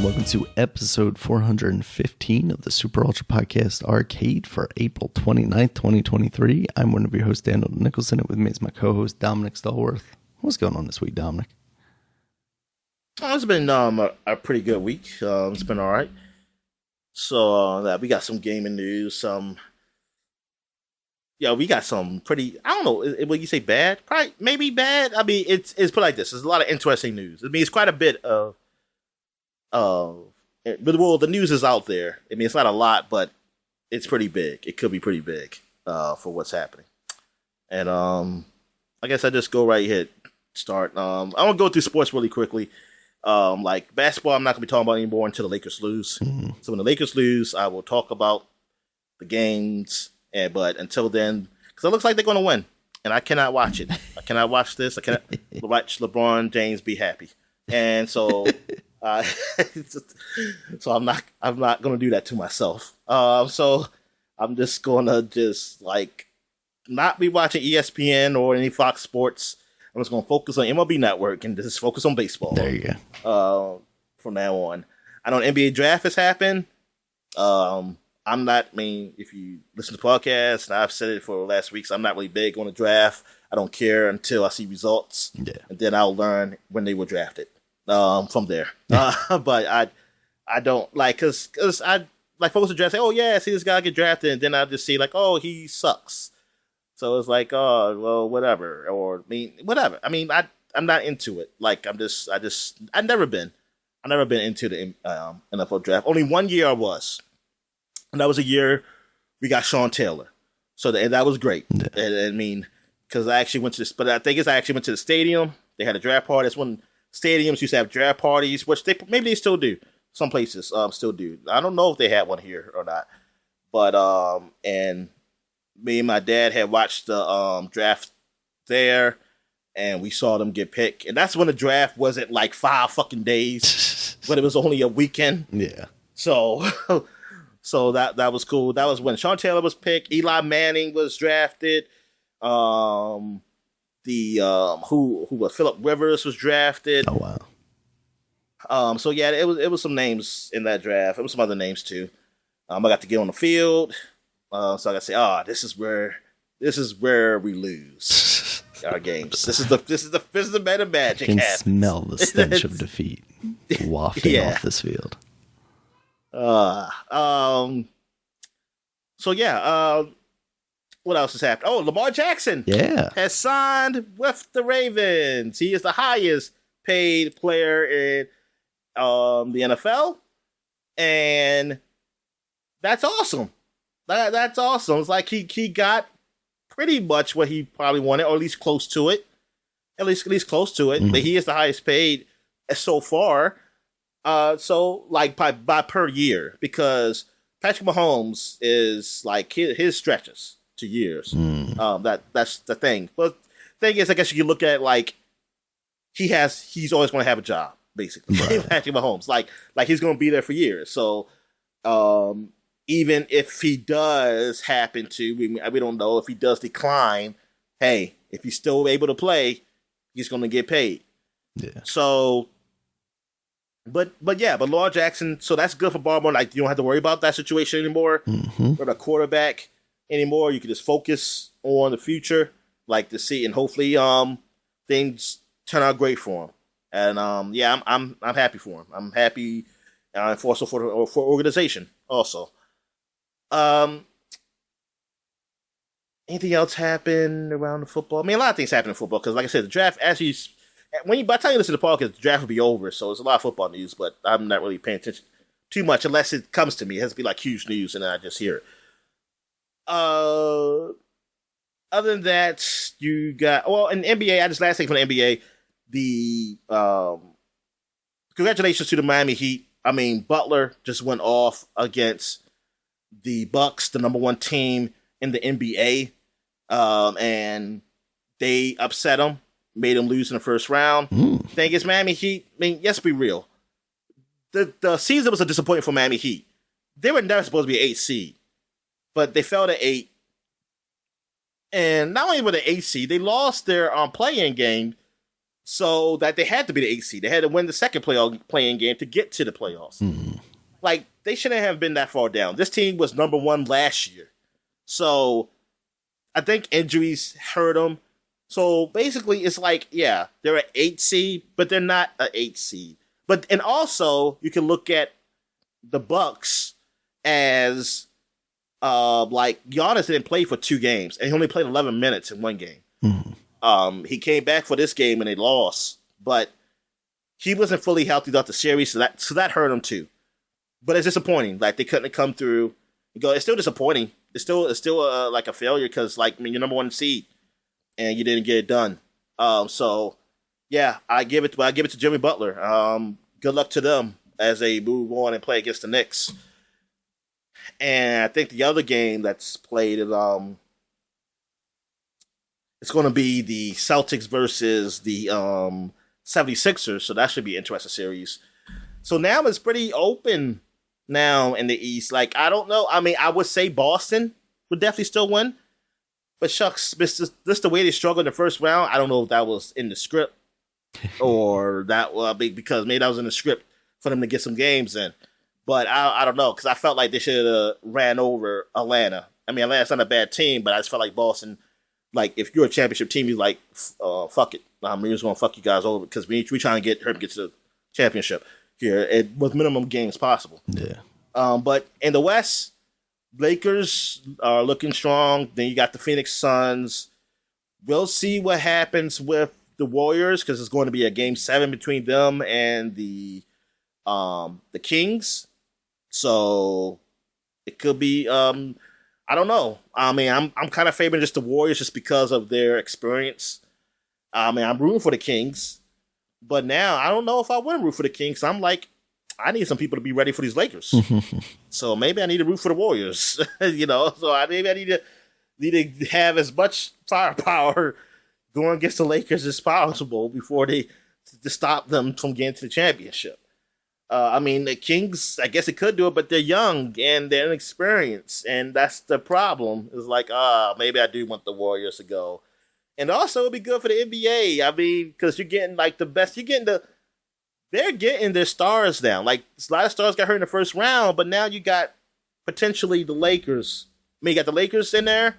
and welcome to episode 415 of the Super Ultra Podcast Arcade for April 29th, 2023. I'm one of your hosts, Daniel Nicholson, and with me is my co-host, Dominic Stallworth. What's going on this week, Dominic? It's been a pretty good week. It's been all right. So we got some gaming news. We got some pretty. I don't know. Will you say bad? Probably, maybe bad. I mean, it's put like this. There's a lot of interesting news. I mean, it's quite a bit of. The news is out there. I mean, it's not a lot, but it's pretty big. It could be pretty big for what's happening. And I guess I just go right ahead. Start. I want to go through sports really quickly. Like basketball, I'm not gonna be talking about anymore until the Lakers lose. Mm-hmm. So when the Lakers lose, I will talk about the games. But until then, because it looks like they're gonna win, and I cannot watch it. I cannot watch this. I cannot watch LeBron James be happy. And so, so I'm not gonna do that to myself. So I'm just gonna not be watching ESPN or any Fox Sports. I'm just going to focus on MLB Network and just focus on baseball. There you go. From now on. I know an NBA draft has happened. If you listen to podcasts, and I've said it for last week, so I'm not really big on the draft. I don't care until I see results. Yeah. And then I'll learn when they were drafted from there. But I don't like, because I like folks to draft, say, oh yeah, I see this guy get drafted, and then I just see like, oh, he sucks. So it's like, oh, well, whatever. Or, whatever. I mean, I'm not into it. Like, I've never been into the NFL draft. Only 1 year I was. And that was a year we got Sean Taylor. So that was great. Yeah. Because I actually went to this, but I think I actually went to the stadium. They had a draft party. That's when stadiums used to have draft parties, which maybe they still do. Some places still do. I don't know if they had one here or not. But, and me and my dad had watched the draft there, and we saw them get picked. And that's when the draft wasn't like 5 fucking days, but it was only a weekend. Yeah. So that was cool. That was when Sean Taylor was picked. Eli Manning was drafted. Who was Phillip Rivers was drafted. Oh wow. So yeah, it was some names in that draft. It was some other names too. I got to get on the field. So I gotta say, this is where we lose our games. This is the better magic. I can smell the stench of defeat wafting off this field. So yeah. What else has happened? Oh, Lamar Jackson. Yeah. Has signed with the Ravens. He is the highest paid player in the NFL, and that's awesome. That's awesome. It's like he got pretty much what he probably wanted, or at least close to it. At least close to it. Mm-hmm. But he is the highest paid so far. So like by per year, because Patrick Mahomes is like his stretches to years. Mm. That's the thing. But the thing is, I guess you can look at like he's always going to have a job, basically. Right. Patrick Mahomes, like he's going to be there for years. So even if he does happen to, we don't know if he does decline. Hey, if he's still able to play, he's going to get paid. Yeah. So, but Lamar Jackson. So that's good for Baltimore. Like you don't have to worry about that situation anymore. Mm-hmm. For the quarterback anymore, you can just focus on the future, like to see, and hopefully, things turn out great for him. And I'm happy for him. I'm happy, for organization also. Anything else happen around the football? I mean, a lot of things happen in football because, like I said, the draft actually. By the time you listen to the podcast, the draft will be over, so it's a lot of football news. But I'm not really paying attention too much unless it comes to me. It has to be like huge news, and then I just hear it. Other than that, you got in NBA. I just last thing from the NBA. The congratulations to the Miami Heat. I mean, Butler just went off against the Bucks, the number 1 team in the NBA, and they upset them, made them lose in the first round. Thing is, Miami Heat. I mean, let's be real. The season was a disappointment for Miami Heat. They were never supposed to be an 8 seed, but they fell to 8. And not only were they 8 seed, they lost their play-in game so that they had to be the 8th seed. They had to win the second playing game to get to the playoffs. Mm-hmm. Like, they shouldn't have been that far down. This team was number 1 last year. So I think injuries hurt them. So basically, it's like, yeah, they're an 8 seed, but they're not an 8 seed. And also, you can look at the Bucks as like Giannis didn't play for 2 games, and he only played 11 minutes in 1 game. Mm-hmm. He came back for this game and they lost, but he wasn't fully healthy throughout the series, so that hurt him too. But it's disappointing. Like, they couldn't come through. It's still disappointing. It's still like a failure because, like, I mean, you're number 1 seed and you didn't get it done. So yeah, I give it to Jimmy Butler. Good luck to them as they move on and play against the Knicks. And I think the other game that's played is it's going to be the Celtics versus the 76ers. So that should be an interesting series. So now it's pretty open now in the East. Like, I don't know. I mean, I would say Boston would definitely still win. But shucks, this the way they struggled in the first round. I don't know if that was in the script or that because maybe that was in the script for them to get some games in. But I don't know, because I felt like they should have ran over Atlanta. I mean, Atlanta's not a bad team, but I just felt like Boston, like, if you're a championship team, you're like, fuck it. We're just going to fuck you guys over because we trying to get to the championship here with minimum games possible. Yeah. But in the West, Lakers are looking strong. Then you got the Phoenix Suns. We'll see what happens with the Warriors because it's going to be a game 7 between them and the Kings. So it could be I don't know. I mean, I'm kind of favoring just the Warriors just because of their experience. I mean, I'm rooting for the Kings, but now I don't know if I want to root for the Kings. I'm like, I need some people to be ready for these Lakers. So maybe I need to root for the Warriors. So maybe I need to have as much firepower going against the Lakers as possible before to stop them from getting to the championship. I mean, the Kings, I guess it could do it, but they're young and they're inexperienced, and that's the problem. It's like, maybe I do want the Warriors to go. And also, it'd be good for the NBA. I mean, because you're getting, like, the best. They're getting their stars now. Like, a lot of stars got hurt in the first round, but now you got potentially the Lakers. I mean, you got the Lakers in there.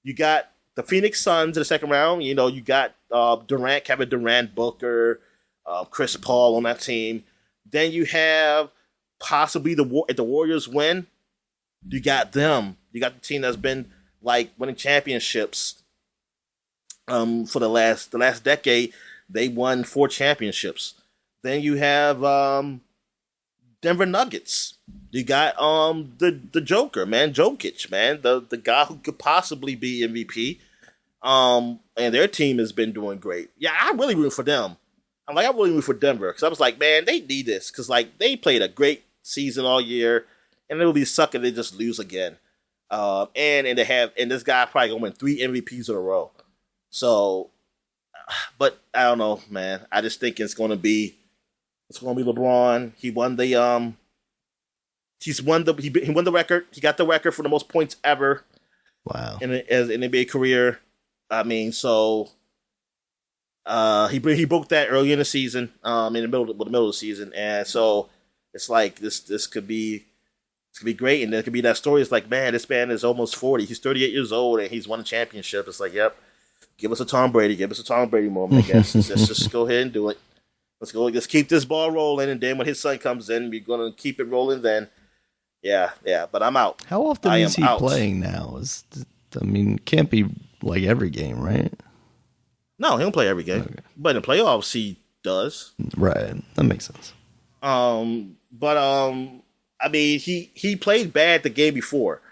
You got the Phoenix Suns in the second round. You got Durant, Kevin Durant, Booker, Chris Paul on that team. Then you have possibly if the Warriors win, you got them. You got the team that's been, like, winning championships. For the last decade, they won 4 championships. Then you have Denver Nuggets. You got the Joker, man, Jokic, man, the guy who could possibly be MVP. And their team has been doing great. Yeah, I really root for them. I'm really root for Denver because I was like, man, they need this because, like, they played a great season all year, and it would be sucking they just lose again. And this guy probably gonna win 3 MVPs in a row. So, but I don't know, man. I just think it's gonna be LeBron. He won the he won the record. He got the record for the most points ever. Wow. In an NBA career. I mean, so he broke that early in the season, in the middle of the season, and so it's like this could be great, and there could be that story. It's like, man, this man is almost 40. He's 38 years old, and he's won a championship. It's like, yep, give us a Tom Brady moment, I guess. Let's just go ahead and do it. Let's go. Let's keep this ball rolling, and then when his son comes in, we're gonna keep it rolling. Then, yeah. But I'm out. How often is he playing now? Can't be like every game, right? No, he don't play every game, okay. But in the playoffs he does. Right, that makes sense. But I mean, he played bad the game before,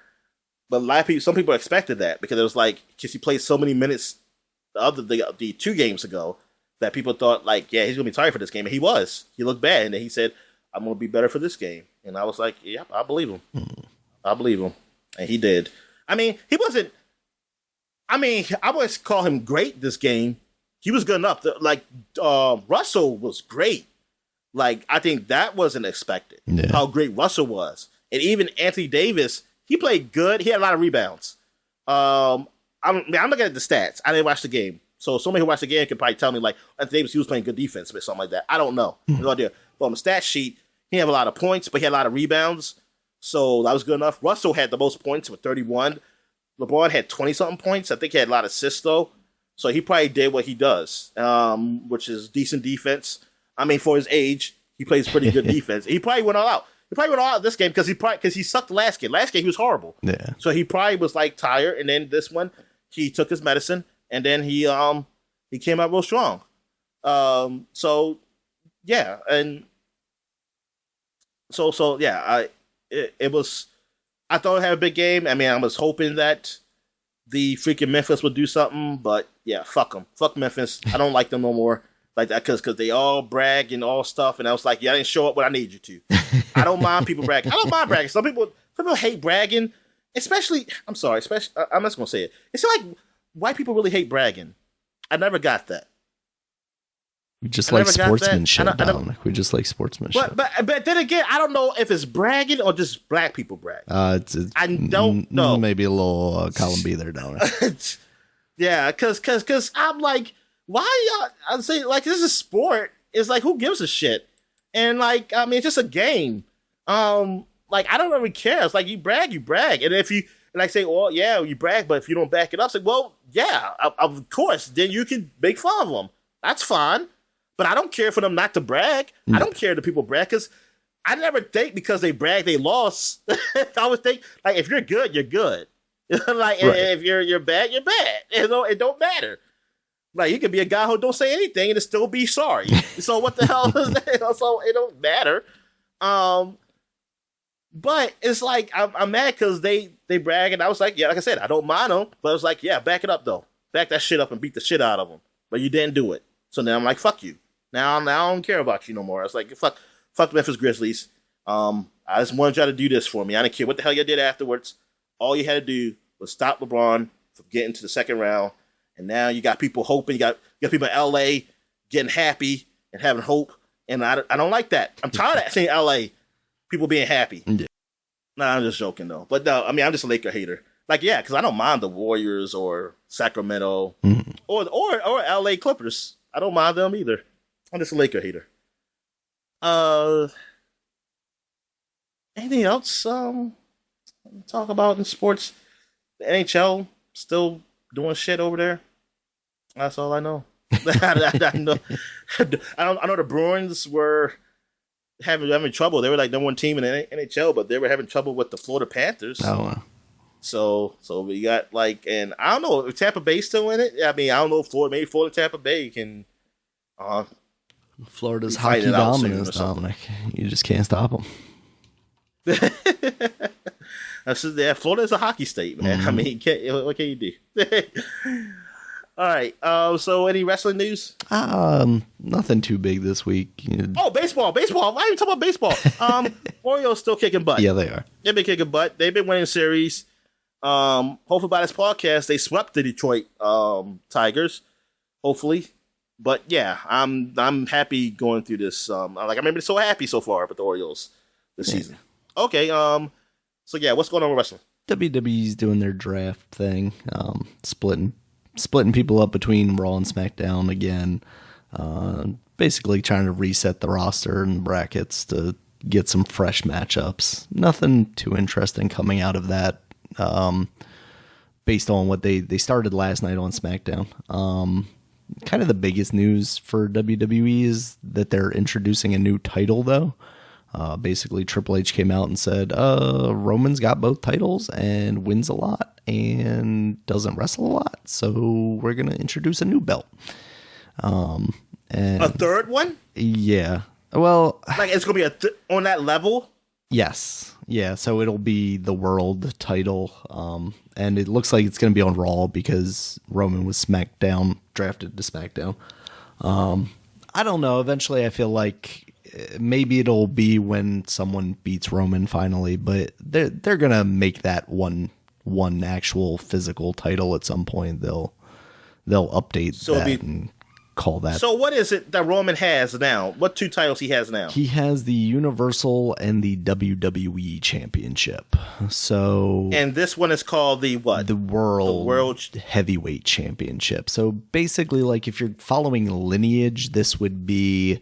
but some people expected that because it was like because he played so many minutes the 2 games ago that people thought like, yeah, he's gonna be tired for this game, and he was. He looked bad, and then he said, "I'm gonna be better for this game," and I was like, "Yep, I believe him. I believe him," and he did. I mean, he wasn't. I mean, I wouldn't call him great this game. He was good enough. Russell was great. Like, I think that wasn't expected, how great Russell was. And even Anthony Davis, he played good. He had a lot of rebounds. I'm looking at the stats. I didn't watch the game. somebody who watched the game could probably tell me, like, Anthony Davis, he was playing good defense or something like that. I don't know. No idea. But on the stat sheet, he had a lot of points, but he had a lot of rebounds. So that was good enough. Russell had the most points with 31. LeBron had 20-something points. I think he had a lot of assists, though. So he probably did what he does, which is decent defense. I mean, for his age, he plays pretty good defense. He probably went all out. He probably went all out this game because he sucked the last game. Last game, he was horrible. Yeah. So he probably was, like, tired. And then this one, he took his medicine. And then he came out real strong. So, yeah. And so yeah, it was... I thought it had a big game. I mean, I was hoping that the freaking Memphis would do something, but yeah, fuck them. Fuck Memphis. I don't like them no more like that because they all brag and all stuff, and I was like, yeah, I didn't show up when I need you to. I don't mind people bragging. I don't mind bragging. Some people hate bragging, especially. I'm sorry, I'm just gonna say it. It's like white people really hate bragging. I never got that. We just like sportsmanship, Dominic. We just like sportsmanship. But then again, I don't know if it's bragging or just black people brag. I don't know. Maybe a little column B there, Dominic. Yeah, because I'm like, why y'all? I say like this is sport. It's like who gives a shit? And like I mean, it's just a game. Like I don't really care. It's like you brag, and if you like say, well, yeah, you brag, but if you don't back it up, it's like, well, yeah, of course, then you can make fun of them. That's fine. But I don't care for them not to brag. No. I don't care that people brag because I never think because they brag they lost. I always think like if you're good, you're good. Like right. If you're bad, you're bad. It don't matter. Like you could be a guy who don't say anything and it still be sorry. So what the hell is that? So it don't matter. But it's like I'm mad because they brag and I was like, yeah, like I said, I don't mind them, but I was like, yeah, back it up though, back that shit up and beat the shit out of them. But you didn't do it. So now I'm like, fuck you. Now I don't care about you no more. I was like, fuck the Memphis Grizzlies. I just wanted y'all to do this for me. I didn't care what the hell you did afterwards. All you had to do was stop LeBron from getting to the second round. And now you got people hoping. You got people in LA getting happy and having hope. And I don't like that. I'm tired of seeing LA people being happy. Yeah. Nah, I'm just joking though. But no, I mean, I'm just a Laker hater. Like, yeah, because I don't mind the Warriors or Sacramento or LA Clippers. I don't mind them either. I'm just a Laker hater. Anything else talk about in sports? The NHL still doing shit over there. That's all I know. I know the Bruins were having trouble. They were like number one team in the NHL, but they were having trouble with the Florida Panthers. Oh, wow. So we got like, and I don't know if Tampa Bay's still in it. I mean, I don't know if Florida and Tampa Bay can. Florida's hockey dominance, Dominic. You just can't stop them. Florida's a hockey state, man. I mean, what can you do? All right. So, any wrestling news? Nothing too big this week. Oh, baseball. Why are you talking about baseball? Orioles still kicking butt. Yeah, they are. They've been kicking butt. They've been winning series. Hopefully, by this podcast, they swept the Detroit Tigers. Hopefully. But yeah, I'm happy going through this. I've been so happy so far with the Orioles this season. Okay, so yeah, what's going on with wrestling? WWE's doing their draft thing, splitting people up between Raw and SmackDown again. Basically trying to reset the roster and brackets to get some fresh matchups. Nothing too interesting coming out of that. Based on what they started last night on SmackDown. Kind of the biggest news for WWE is that they're introducing a new title, though. Basically, Triple H came out and said, Roman's got both titles and wins a lot and doesn't wrestle a lot. So we're going to introduce a new belt. And a third one? Yeah. Well, like it's going to be on that level? Yes. Yeah. So it'll be the world title. And it looks like it's going to be on Raw because Roman was drafted to SmackDown. I don't know. Eventually, I feel like maybe it'll be when someone beats Roman finally, but they're going to make that one actual physical title at some point. They'll update that and call that. So what is it that Roman has now? What 2 titles he has now? He has the Universal and the WWE Championship. So, and this one is called the what? The World Heavyweight Championship. So basically, like, if you're following lineage, this would be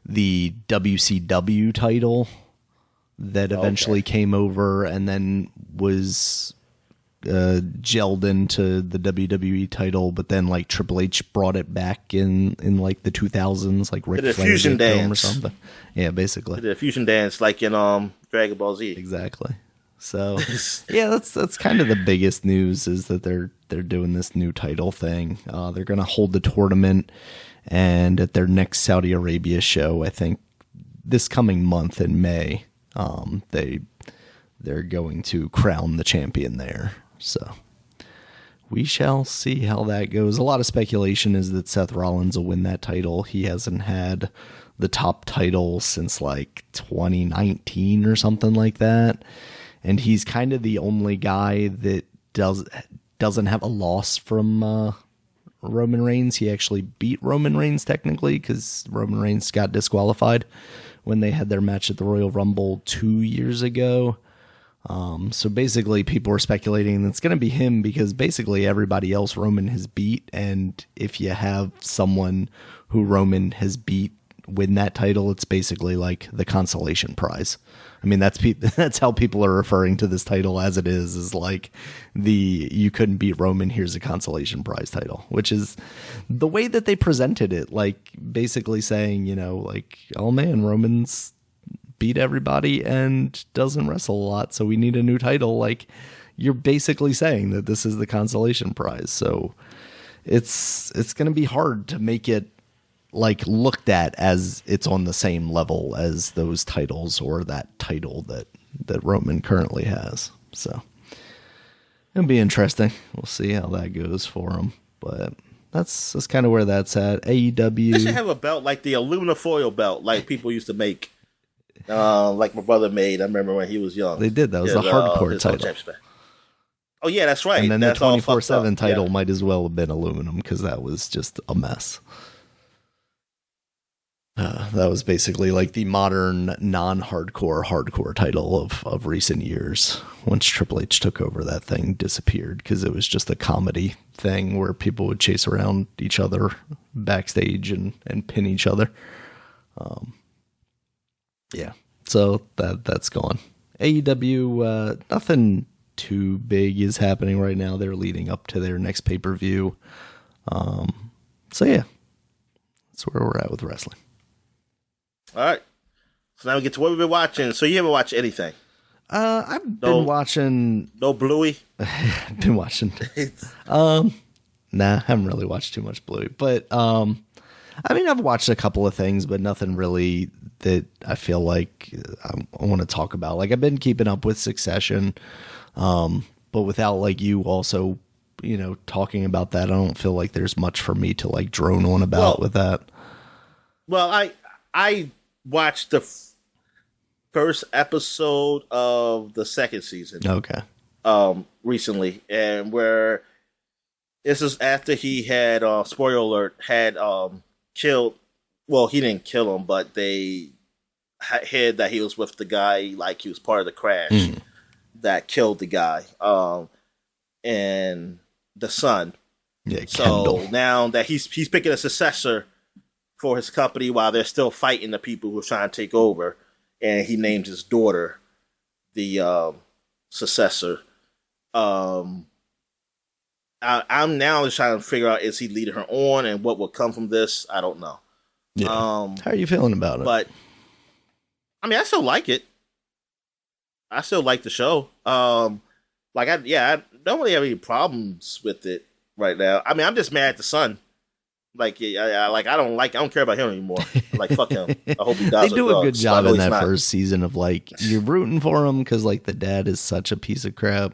the WCW title that eventually came over and then was gelled into the WWE title, but then like Triple H brought it back in like the 2000s, like Ric Flair fusion dance or something. Yeah, basically. They did a fusion dance like in Dragon Ball Z. Exactly. So yeah, that's kind of the biggest news, is that they're doing this new title thing. They're gonna hold the tournament, and at their next Saudi Arabia show, I think this coming month in May, they're going to crown the champion there. So we shall see how that goes. A lot of speculation is that Seth Rollins will win that title. He hasn't had the top title since like 2019 or something like that. And he's kind of the only guy that doesn't have a loss from Roman Reigns. He actually beat Roman Reigns technically, because Roman Reigns got disqualified when they had their match at the Royal Rumble 2 years ago. So basically people were speculating that it's going to be him, because basically everybody else Roman has beat. And if you have someone who Roman has beat win that title, it's basically like the consolation prize. I mean, that's how people are referring to this title as it is like you couldn't beat Roman, here's a consolation prize title, which is the way that they presented it. Like basically saying, like, oh man, Roman's beat everybody and doesn't wrestle a lot, so we need a new title. Like, you're basically saying that this is the consolation prize. So it's going to be hard to make it like looked at as it's on the same level as those titles or that title that Roman currently has. So it'll be interesting. We'll see how that goes for him, but that's kind of where that's at. AEW. They should have a belt like the aluminum foil belt, like people used to make. Like my brother made. I remember when he was young. They did. That was the hardcore title. Oh yeah, that's right. And then that's the 24/7 title might as well have been aluminum, because that was just a mess. That was basically like the modern non-hardcore title of recent years. Once Triple H took over, that thing disappeared, because it was just a comedy thing where people would chase around each other backstage and pin each other. Yeah, so that's gone. AEW, nothing too big is happening right now. They're leading up to their next pay-per-view. So yeah, that's where we're at with wrestling. All right. So now we get to what we've been watching. So you haven't watched anything? I've been watching... No Bluey? I've been watching... Nah, I haven't really watched too much Bluey. But, I mean, I've watched a couple of things, but nothing really that I feel like I want to talk about. Like, I've been keeping up with Succession, but without, like, you also, talking about that, I don't feel like there's much for me to, like, drone on about with that. Well, I watched the first episode of the second season. Okay. Recently, and where this is after he had spoiler alert, had killed. Well, he didn't kill him, but they hid that he was with the guy, like he was part of the crash that killed the guy, and the son. Yeah, so Kendall. Now that he's picking a successor for his company while they're still fighting the people who are trying to take over, and he named his daughter the successor. I'm now just trying to figure out, is he leading her on, and what will come from this? I don't know. Yeah. How are you feeling about it? But I mean, I still like it. I still like the show. I don't really have any problems with it right now. I mean, I'm just mad at the son. I don't care about him anymore. Like, fuck him. I hope he dies. They do a good job in that first season of, like, you're rooting for him because, like, the dad is such a piece of crap.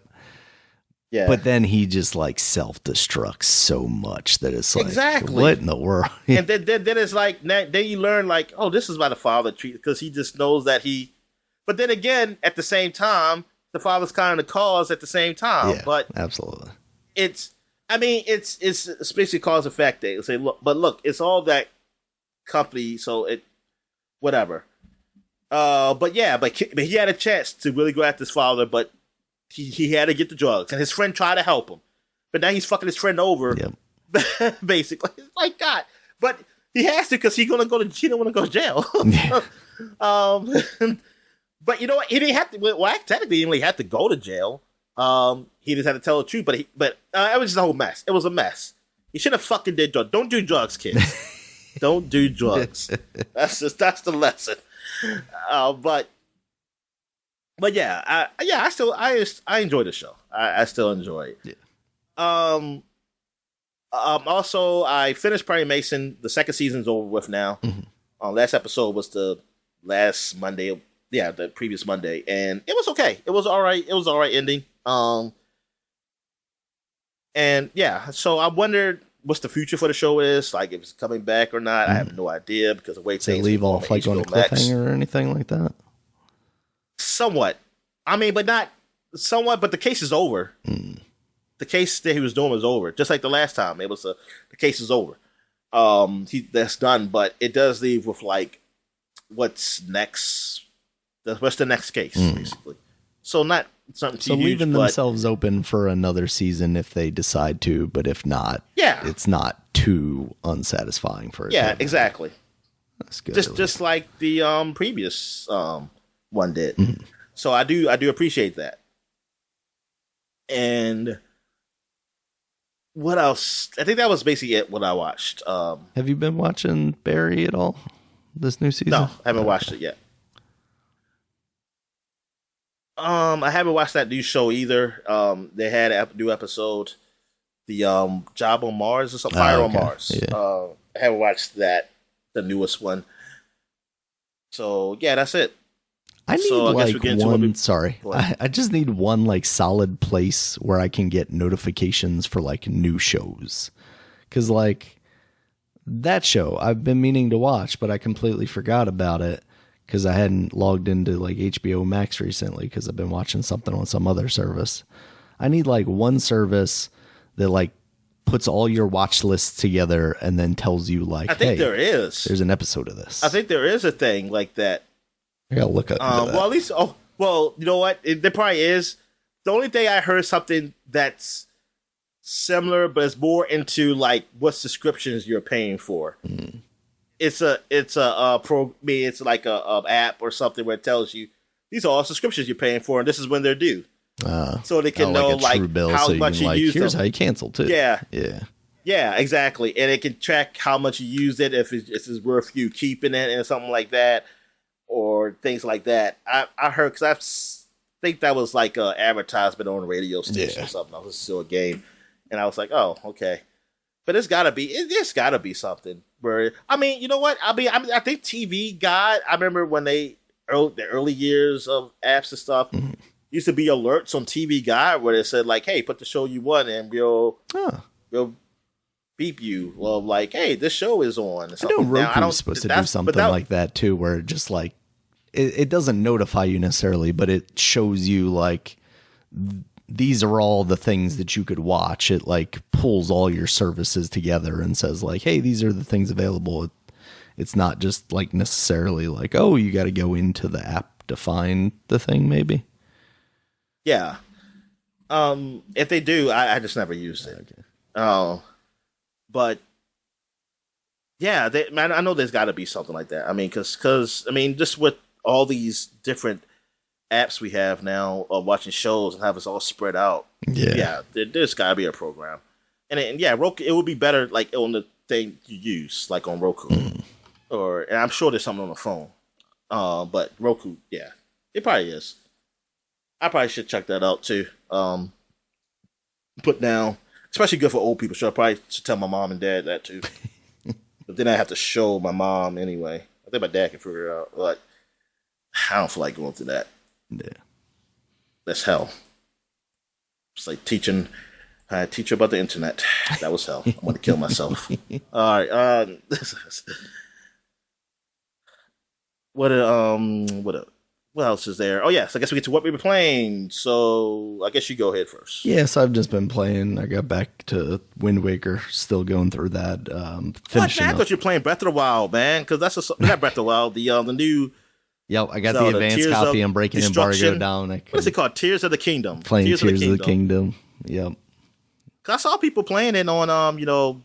Yeah. But then he just, like, self-destructs so much that it's like, exactly. What in the world? And then it's like, then you learn, like, oh, this is why the father treats, because he just knows that he. But then again, at the same time, the father's kind of the cause at the same time. Yeah, but absolutely. It's I mean, it's basically cause effect. They say, look, it's all that company, so it whatever. But he had a chance to really go after his father, but he had to get the drugs, and his friend tried to help him, but now he's fucking his friend over. Yep. Basically, it's like God, but he has to because he don't want to go to jail. Yeah. But you know what? He didn't have to. Well, technically, he didn't really have to go to jail. He just had to tell the truth, but it was just a whole mess. It was a mess. He should have fucking did drugs. Don't do drugs, kids. Don't do drugs. That's the lesson. But yeah, I enjoy the show. I still enjoy it. Yeah. Also, I finished Perry Mason. The second season's over with now. Mm-hmm. Last episode was the last Monday. Yeah, the previous Monday, and it was okay. It was all right. It was all right ending. And yeah, so I wondered what's the future for the show is, like if it's coming back or not. I have no idea because the way they leave off like on a cliffhanger or anything like that. Somewhat, I mean, but not somewhat. But the case is over. The case that he was doing was over, just like the last time. It was the case is over. That's done, but it does leave with like what's next. What's the next case, basically? So not something too huge, leaving themselves open for another season if they decide to, but if not, it's not too unsatisfying for it. Yeah, exactly. That's good. Just like the previous one did. Mm-hmm. So I do appreciate that. And what else? I think that was basically it. What I watched. Have you been watching Barry at all this new season? No, I haven't watched it yet. I haven't watched that new show either. They had a new episode, the Job on Mars or something, Fire on Mars. Yeah. I haven't watched that, the newest one. So yeah, that's it. I just need one like solid place where I can get notifications for like new shows, because like that show I've been meaning to watch, but I completely forgot about it. Because I hadn't logged into like HBO Max recently because I've been watching something on some other service. I need like one service that like puts all your watch lists together and then tells you like, I think there is. There's an episode of this. I think there is a thing like that. I gotta look up. Well, at least, you know what? There probably is. The only thing I heard something that's similar, but it's more into like what subscriptions you're paying for. Mm. It's like a app or something where it tells you these are all subscriptions you're paying for and this is when they're due. So they can know like how much you use. Here's how you cancel too. Yeah, exactly. And it can track how much you used it, if it's worth you keeping it and something like that, or things like that. I heard because I think that was like an advertisement on a radio station or something. I was still a game, and I was like, oh, okay. But there's gotta be something where, I mean, you know what? I think TV Guide, I remember when the early years of apps and stuff, used to be alerts on TV Guide where they said like, hey, put the show you want and we'll beep you. Well, like, hey, this show is on. I know Roku's supposed to do something like that too, where it just like, it doesn't notify you necessarily, but it shows you like, these are all the things that you could watch. It like pulls all your services together and says like, hey, these are the things available. It's not just like necessarily like, oh, you got to go into the app to find the thing maybe. Yeah. If they do, I just never used it. Okay. But yeah, I know there's got to be something like that. I mean, because I mean, just with all these different apps we have now of watching shows and have us all spread out. Yeah, there's got to be a program. And Roku, it would be better like on the thing you use, like on Roku, and I'm sure there's something on the phone. But Roku, yeah, it probably is. I probably should check that out too. Put down, especially good for old people. So I probably should tell my mom and dad that too. But then I have to show my mom anyway. I think my dad can figure it out, but I don't feel like going through that. Yeah, that's hell. It's like teaching. I teach her about the internet. That was hell. I want to kill myself. All right. What what else is there? Oh, yes. I guess we get to what we were playing. So I guess you go ahead first. Yes, I've just been playing. I got back to Wind Waker, still going through that. What, man? I thought you were playing Breath of the Wild, man. Because that's not Breath of the Wild. The new. Yep, I got the advanced copy. I'm breaking embargo down. What is it called? Tears of the Kingdom. Playing Tears of the Kingdom. Yep. Cause I saw people playing it on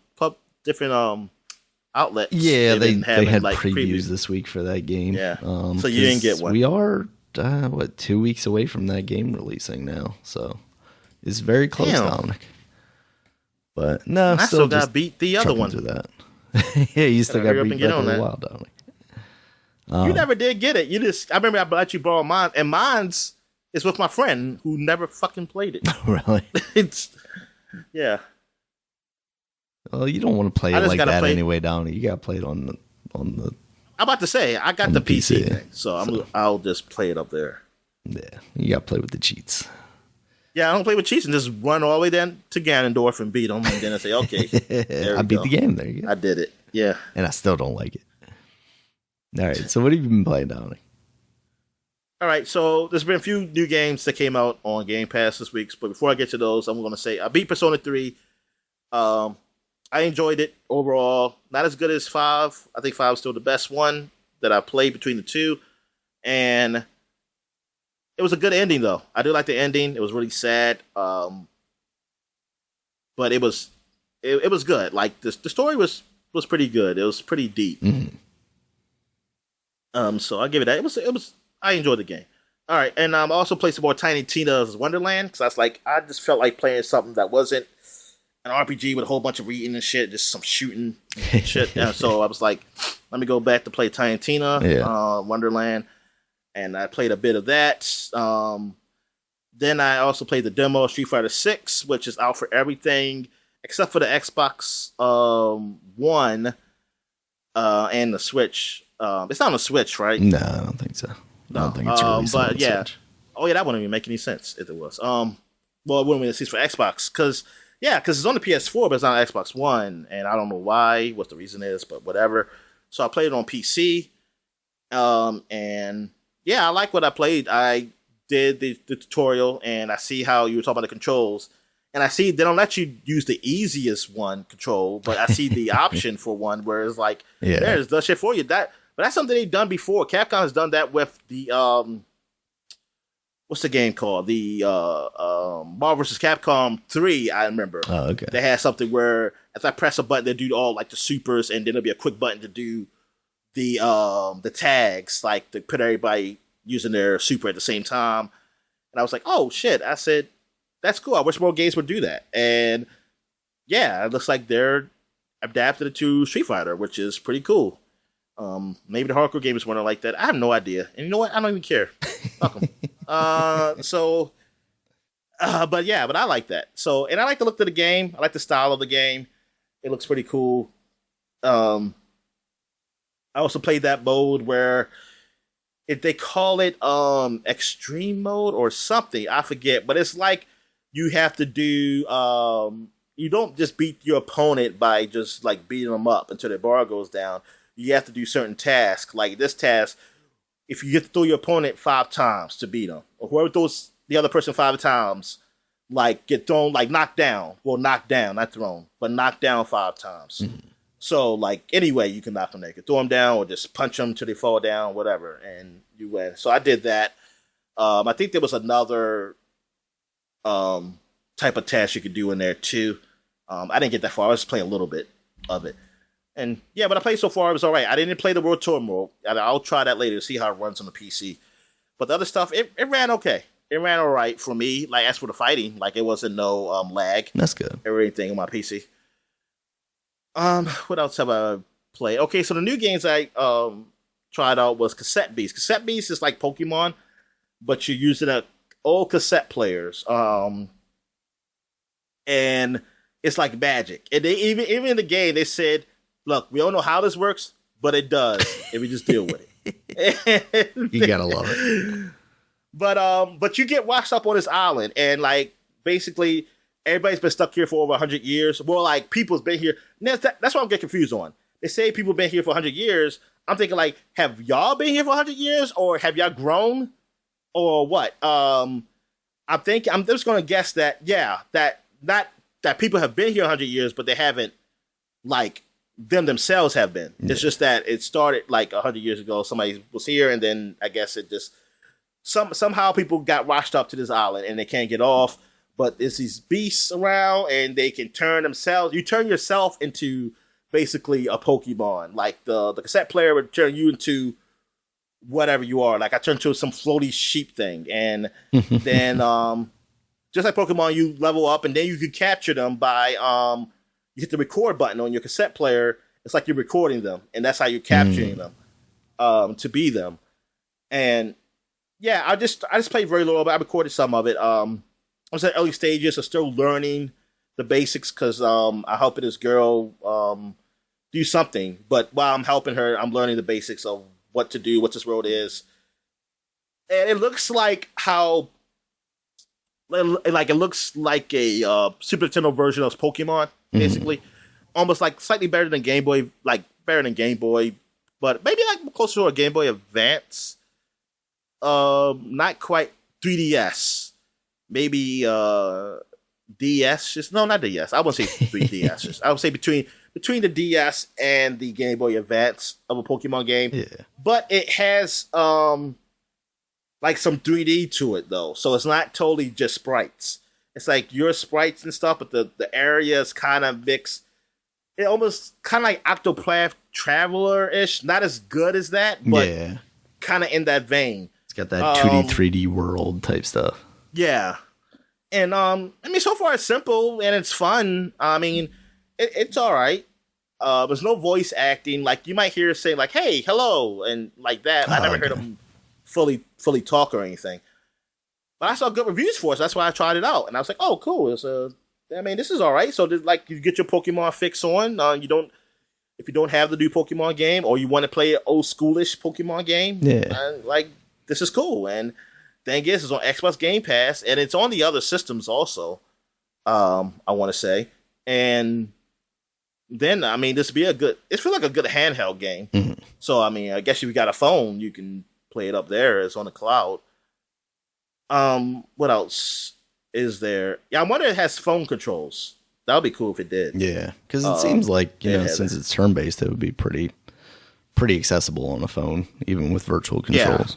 different outlets. Yeah, they had like previews this week for that game. Yeah. So you didn't get one. We are 2 weeks away from that game releasing now, so it's very close, Dominic. But no, I still got to beat the other one. Through that. Yeah, you still got to beat Breath of the Wild, Dominic. You never did get it. I remember I let you borrow mine, and mine's is with my friend who never fucking played it. Really? Yeah. Well, you don't want to play it like that anyway, Dominic. You got to play it on the. I'm about to say I got the PC thing, so I'll just play it up there. Yeah, you got to play with the cheats. Yeah, I don't play with cheats and just run all the way down to Ganondorf and beat them, and then I say, okay, I beat the game. There you go. I did it. Yeah, and I still don't like it. All right, so what have you been playing, Dominic? All right, so there's been a few new games that came out on Game Pass this week, but before I get to those, I'm going to say I beat Persona 3. I enjoyed it overall. Not as good as 5. I think 5 is still the best one that I played between the two. And it was a good ending, though. I do like the ending. It was really sad. But it was good. Like, the story was pretty good. It was pretty deep. Mm-hmm. So I give it that. It was. I enjoyed the game. All right, and I also played some more Tiny Tina's Wonderland because I just felt like playing something that wasn't an RPG with a whole bunch of reading and shit, just some shooting and shit. And so I was like, let me go back to play Tiny Tina Wonderland, and I played a bit of that. Then I also played the demo of Street Fighter 6, which is out for everything except for the Xbox One and the Switch. It's not on the Switch, right? No, I don't think so. I don't think it's released on the Switch. Oh yeah, that wouldn't even make any sense if it was. Well, it wouldn't make sense for Xbox because it's on the PS4, but it's not on Xbox One, and I don't know why, what the reason is, but whatever. So I played it on PC, and yeah, I like what I played. I did the tutorial, and I see how you were talking about the controls, and I see they don't let you use the easiest one control, but I see the option for one where it's like, there's the shit for you. But that's something they've done before. Capcom has done that with the what's the game called? The Marvel vs. Capcom 3, I remember. Oh, okay. They had something where if I press a button, they do all like the supers, and then there'll be a quick button to do the tags, like to put everybody using their super at the same time. And I was like, oh shit. I said, that's cool. I wish more games would do that. And yeah, it looks like they're adapted it to Street Fighter, which is pretty cool. Maybe the hardcore gamers want to like that. I have no idea. And you know what? I don't even care. Fuck them. But I like that. So, and I like the look of the game. I like the style of the game. It looks pretty cool. I also played that mode where if they call it extreme mode or something, I forget. But it's like you have to do. You don't just beat your opponent by just like beating them up until their bar goes down. You have to do certain tasks. Like this task, if you get to throw your opponent 5 times to beat them, or whoever throws the other person 5 times, like get thrown, like knocked down. Well, knocked down, not thrown, but knocked down 5 times. Mm-hmm. So, like, anyway, you can knock them. They can throw them down or just punch them till they fall down, whatever, and you win. So I did that. I think there was another type of task you could do in there too. I didn't get that far. I was just playing a little bit of it. And yeah, but I played so far, it was all right. I didn't play the World Tour mode. I'll try that later to see how it runs on the PC. But the other stuff, it ran okay. It ran all right for me. Like, as for the fighting, like, it wasn't no lag. That's good. Or anything on my PC. What else have I played? Okay, so the new games I tried out was Cassette Beast. Cassette Beast is like Pokemon, but you're using old cassette players. And it's like magic. And they even in the game, they said, look, we don't know how this works, but it does, and we just deal with it. You gotta love it. But you get washed up on this island, and like basically everybody's been stuck here for over 100 years. Well, like people's been here. That's what I'm getting confused on. They say people been here for 100 years. I'm thinking like, have y'all been here for 100 years, or have y'all grown or what? I'm just gonna guess that that not that people have been here 100 years, but they haven't like themselves have been. Yeah. It's just that it started like 100 years ago. Somebody was here, and then I guess it just somehow people got washed up to this island and they can't get off. But there's these beasts around, and they can turn themselves. You turn yourself into basically a Pokemon. Like the cassette player would turn you into whatever you are. Like I turned into some floaty sheep thing, and then just like Pokemon, you level up, and then you can capture them by you hit the record button on your cassette player. It's like you're recording them, and that's how you're capturing them to be them. And yeah, I just played very little, but I recorded some of it. I was at early stages, so still learning the basics because I'm helping this girl do something. But while I'm helping her, I'm learning the basics of what to do, what this world is. And it looks like it looks like a Super Nintendo version of Pokemon, basically. Almost like slightly better than Game Boy, but maybe like closer to a Game Boy Advance. Not quite 3DS. Maybe DS. No, not DS. I wouldn't say 3DS. I would say between the DS and the Game Boy Advance of a Pokemon game. Yeah. But it has like some 3D to it though. So it's not totally just sprites. It's like your sprites and stuff, but the area is kind of mixed. It almost kind of like Octopath Traveler-ish. Not as good as that, but kind of in that vein. It's got that 2D, 3D world type stuff. Yeah. And, so far it's simple and it's fun. I mean, it's all right. There's no voice acting. Like, you might hear saying, like, hey, hello, and like that. I never heard him fully talk or anything. But I saw good reviews for it, so that's why I tried it out. And I was like, oh, cool. This is all right. So, like, you get your Pokemon fix on. If you don't have the new Pokemon game or you want to play an old schoolish Pokemon game, this is cool. And thing is, it's on Xbox Game Pass, and it's on the other systems also, I want to say. And then, this would be it feels like a good handheld game. Mm-hmm. So, I guess if you got a phone, you can play it up there. It's on the cloud. What else is there? Yeah, I wonder if it has phone controls. That would be cool if it did. Yeah, because it seems like, since it's turn-based, it would be pretty accessible on a phone, even with virtual controls. Yeah.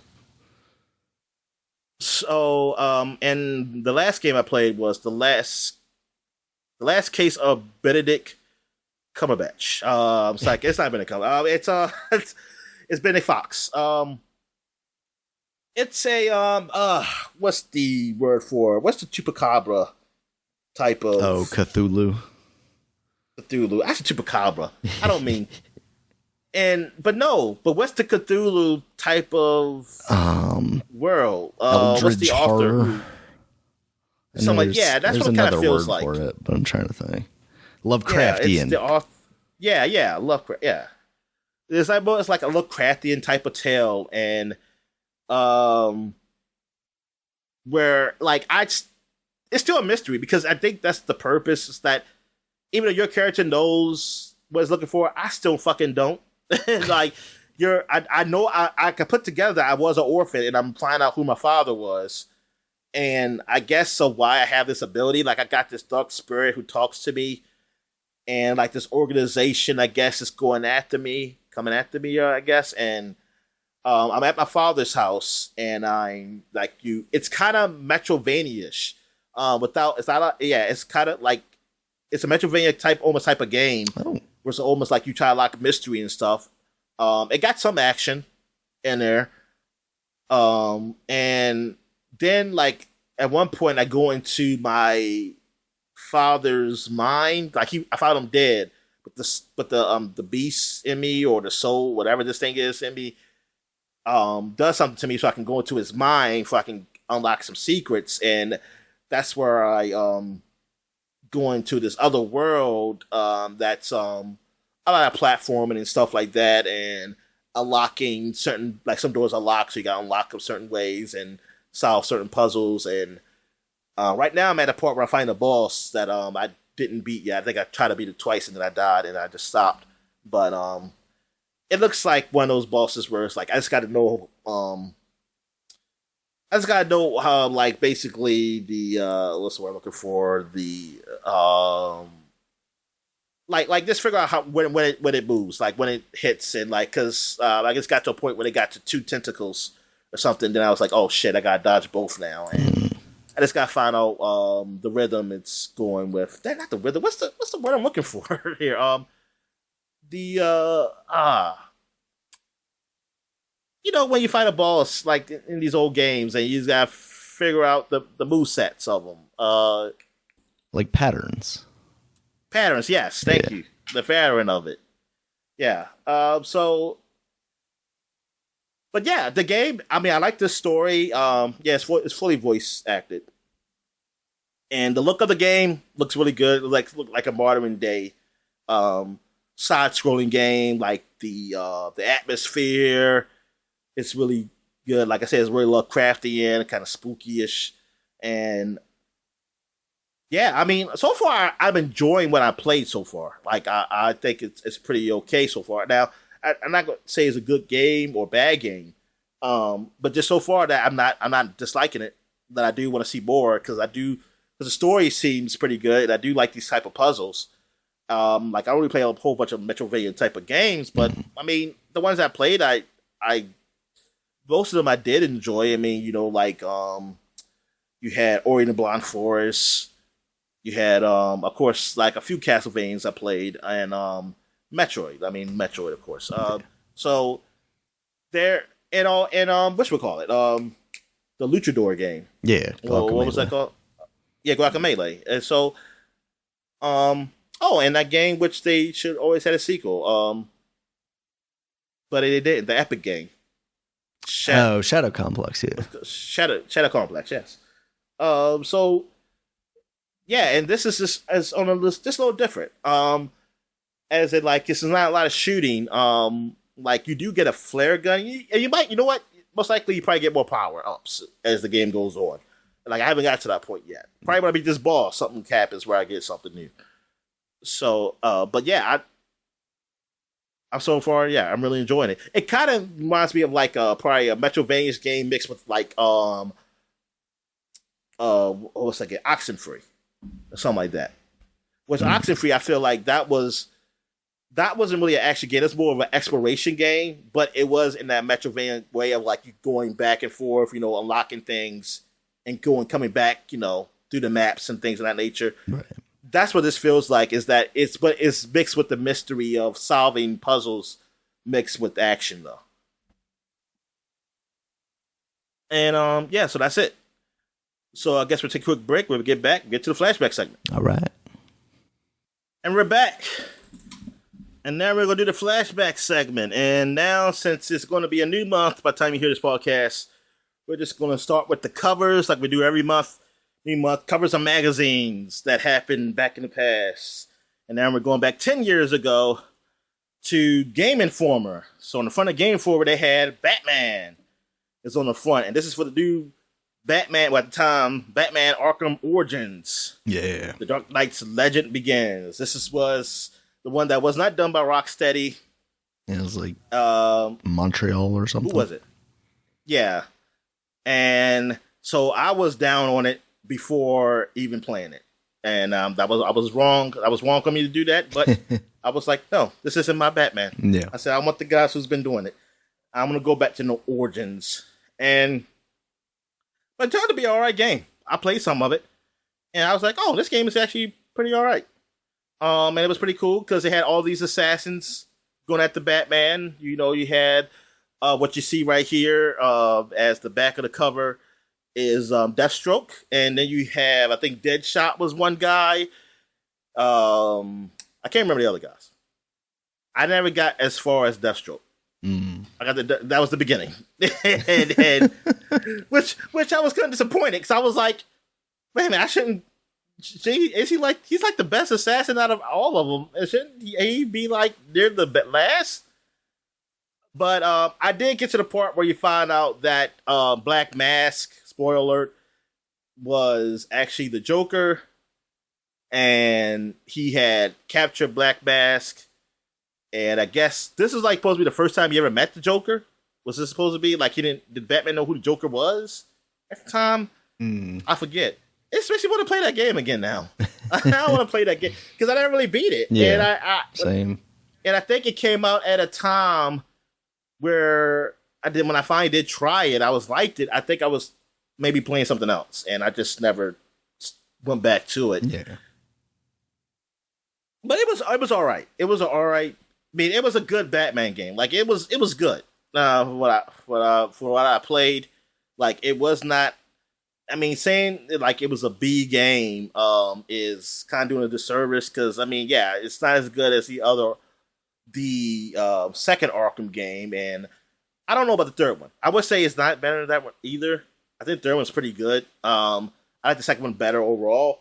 So, and the last game I played was the last case of Benedict Cumberbatch. It's like it's not Benedict Cumberbatch. It's Benedict Fox. It's a what's the word for? What's the chupacabra type of? Oh, Cthulhu. Actually, chupacabra. I don't mean. But what's the Cthulhu type of world? What's the author? So like, that's what it kind of feels like. For it, but I'm trying to think. Lovecraftian. Yeah, Lovecraft. Yeah, it's like a Lovecraftian type of tale, and where like it's still a mystery because I think that's the purpose. Is that even though your character knows what it's looking for, I still fucking don't. Like I know I can put together that I was an orphan and I'm finding out who my father was, and I guess so why I have this ability. Like I got this dark spirit who talks to me, and like this organization I guess is coming after me. I guess, and I'm at my father's house, and I'm like it's kind of Metrovania-ish. It's kind of like it's a Metrovania almost type of game. Oh. Where it's almost like you try to lock mystery and stuff. It got some action in there. And then like at one point I go into my father's mind. Like I found him dead. But the beast in me or the soul, whatever this thing is in me, does something to me so I can go into his mind so I can unlock some secrets. And that's where I going to this other world that's a lot of platforming and stuff like that, and unlocking certain, like some doors are locked, so you gotta unlock them certain ways and solve certain puzzles. And right now I'm at a part where I find a boss that I didn't beat yet. I think I tried to beat it twice and then I died and I just stopped. But it looks like one of those bosses where it's like I just got to know I just gotta know how, like, basically the what's the word I'm looking for? The like just figure out how when it moves, like when it hits, and like because I just got to a point where they got to 2 tentacles or something. Then I was like, oh shit, I gotta dodge both now, and I just gotta find out the rhythm it's going with. That not the rhythm. What's the word I'm looking for here? You know, when you fight a boss, like in these old games, and you just gotta figure out the movesets of them. Like patterns. Patterns, yes. Thank you. The pattern of it. Yeah. But yeah, the game, I mean, I like this story. Yeah, it's fully voice acted. And the look of the game looks really good. It looks like a modern day side-scrolling game. Like the atmosphere, it's really good. Like I said, it's really Lovecraftian, kind of spooky-ish. And yeah, I mean, so far I'm enjoying what I played so far. Like I think it's pretty okay so far. Now I'm not gonna say it's a good game or bad game, but just so far that I'm not disliking it. That I do want to see more because the story seems pretty good. I do like these type of puzzles. Like I don't really play a whole bunch of Metroidvania type of games, but I mean the ones I played, I most of them I did enjoy. I mean, you know, like you had Ori and the Blind Forest. You had, of course, like a few Castlevanias I played, and Metroid. I mean, Metroid, of course. So there, and whatchamacallit, the Luchador game. Yeah. Well, what was that called? Yeah, Guacamelee. And so, and that game, which they should always had a sequel, but they didn't. The Epic game. Shadow Complex. Yeah. Shadow Complex. Yes. So. Yeah, and this is just as on a list, just a little different. As it like this is not a lot of shooting. Like you do get a flare gun, and you might, you know what? Most likely, you probably get more power ups as the game goes on. Like I haven't got to that point yet. Probably when I beat this boss, something happens where I get something new. So, but yeah, I'm so far, yeah, I'm really enjoying it. It kind of reminds me of like probably a Metroidvania game mixed with like what's like Oxenfree. Or something like that. Which Oxenfree, I feel like that wasn't really an action game. It's more of an exploration game, but it was in that Metroidvania way of like you going back and forth, you know, unlocking things and coming back, you know, through the maps and things of that nature. Right. That's what this feels like. Is that it's mixed with the mystery of solving puzzles, mixed with action though. And yeah, so that's it. So I guess we'll take a quick break. We'll get back, get to the flashback segment. All right. And we're back. And now we're going to do the flashback segment. And now, since it's going to be a new month by the time you hear this podcast, we're just going to start with the covers like we do every month. New month, covers of magazines that happened back in the past. And now we're going back 10 years ago to Game Informer. So on the front of Game Informer, they had Batman is on the front. And this is for the new Batman, well, at the time, Batman Arkham Origins. Yeah. The Dark Knight's Legend Begins. This was the one that was not done by Rocksteady. It was like Montreal or something. Who was it? Yeah. And so I was down on it before even playing it. And I was wrong. I was wrong for me to do that, but I was like, no, this isn't my Batman. Yeah. I said, I want the guys who's been doing it. I'm going to go back to the Origins. But it turned out to be an alright game. I played some of it. And I was like, oh, this game is actually pretty alright. And it was pretty cool because they had all these assassins going after Batman. You know, you had what you see right here as the back of the cover is Deathstroke. And then you have, I think Deadshot was one guy. I can't remember the other guys. I never got as far as Deathstroke. I got that was the beginning, and which I was kind of disappointed because I was like, wait a minute, I shouldn't. Is he like he's like the best assassin out of all of them? And shouldn't he be like near the last? But I did get to the part where you find out that Black Mask, spoiler alert, was actually the Joker, and he had captured Black Mask. And I guess this is like supposed to be the first time you ever met the Joker. Was this supposed to be like did Batman know who the Joker was at the time. I forget. It makes me want to play that game again now. I want to play that game because I didn't really beat it. Yeah, and same. And I think it came out at a time where when I finally did try it, I liked it. I think I was maybe playing something else, and I just never went back to it. Yeah. But it was all right. It was all right. I mean, it was a good Batman game. Like it was good. For what I played, like it was not. I mean, saying like it was a B game is kind of doing a disservice because I mean, yeah, it's not as good as the second Arkham game, and I don't know about the third one. I would say it's not better than that one either. I think the third one's pretty good. I like the second one better overall.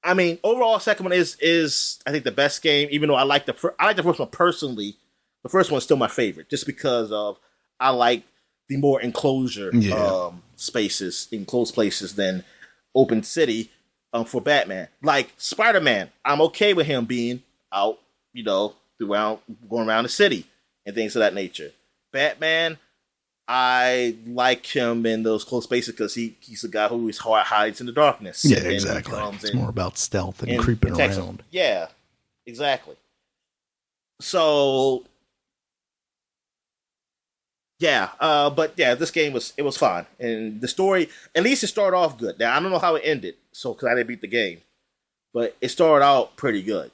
I mean, overall, second one is I think the best game. Even though I like the first one personally, the first one's still my favorite, just because of I like the more enclosure spaces, enclosed places than open city for Batman. Like Spider-Man, I'm okay with him being out, going around the city and things of that nature. Batman, I like him in those close spaces because he's a guy who hides in the darkness. Yeah, exactly. It's more about stealth and creeping around. Yeah, exactly. So, yeah, but yeah, this game was fun, and the story at least it started off good. Now I don't know how it ended, because I didn't beat the game, but it started out pretty good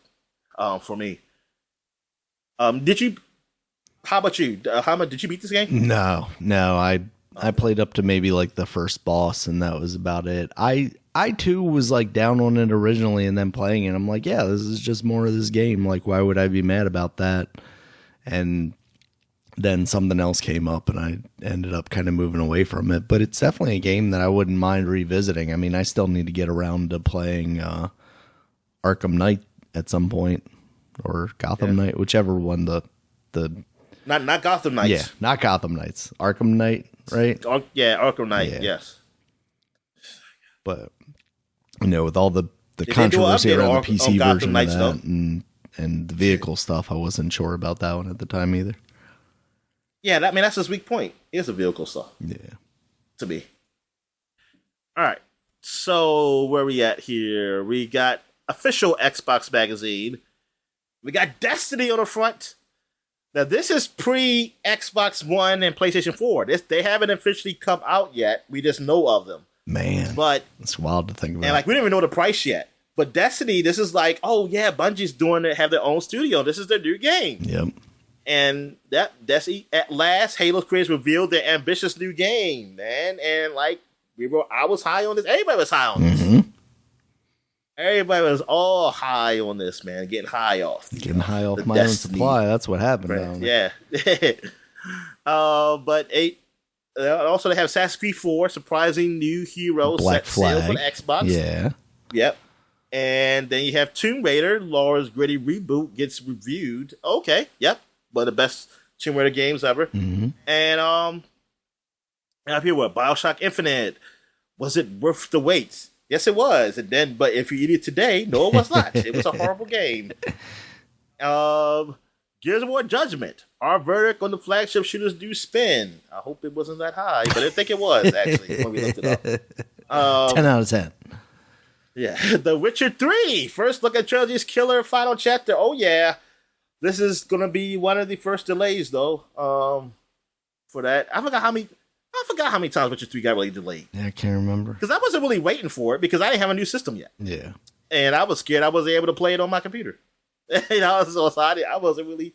for me. Did you? How about you? How much did you beat this game? No. I played up to maybe like the first boss, and that was about it. I too was like down on it originally, and then playing it, I'm like, yeah, this is just more of this game. Like, why would I be mad about that? And then something else came up, and I ended up kind of moving away from it. But it's definitely a game that I wouldn't mind revisiting. I mean, I still need to get around to playing Arkham Knight at some point, or Gotham Knight, whichever one the Not Gotham Knights. Yeah, not Gotham Knights. Arkham Knight, right? Arkham Knight, yes. But, with all the controversy around the PC version of that and the vehicle stuff, I wasn't sure about that one at the time either. Yeah, that's his weak point. It's the vehicle stuff. Yeah. To me. All right. So, where we at here? We got official Xbox magazine. We got Destiny on the front. Now, this is pre-Xbox One and PlayStation 4. They haven't officially come out yet. We just know of them. Man, but it's wild to think about. And, we don't even know the price yet. But Destiny, this is like, oh, yeah, Bungie's have their own studio. This is their new game. Yep. And that Destiny, at last, Halo creators revealed their ambitious new game, man. And, I was high on this. Everybody was high on this. Mm-hmm. Everybody was all high on this, man. Getting high off my own supply. That's what happened. Right. Yeah. But also they have Assassin's Creed 4, surprising new hero Black set sale Flag for the Xbox. Yeah. Yep. And then you have Tomb Raider, Laura's gritty reboot gets reviewed. Okay. Yep. One of the best Tomb Raider games ever. Mm-hmm. And up here, BioShock Infinite. Was it worth the wait? Yes, it was. But if you eat it today, no, it was not. It was a horrible game. Gears of War Judgment. Our verdict on the flagship shooter's new spin. I hope it wasn't that high, but I think it was, actually, when we looked it up. 10 out of 10. Yeah. The Witcher 3. First look at Trilogy's killer final chapter. Oh, yeah. This is going to be one of the first delays, though, for that. I forgot how many times Witcher 3 got really delayed. Yeah, I can't remember. Because I wasn't really waiting for it because I didn't have a new system yet. Yeah. And I was scared I wasn't able to play it on my computer. I wasn't really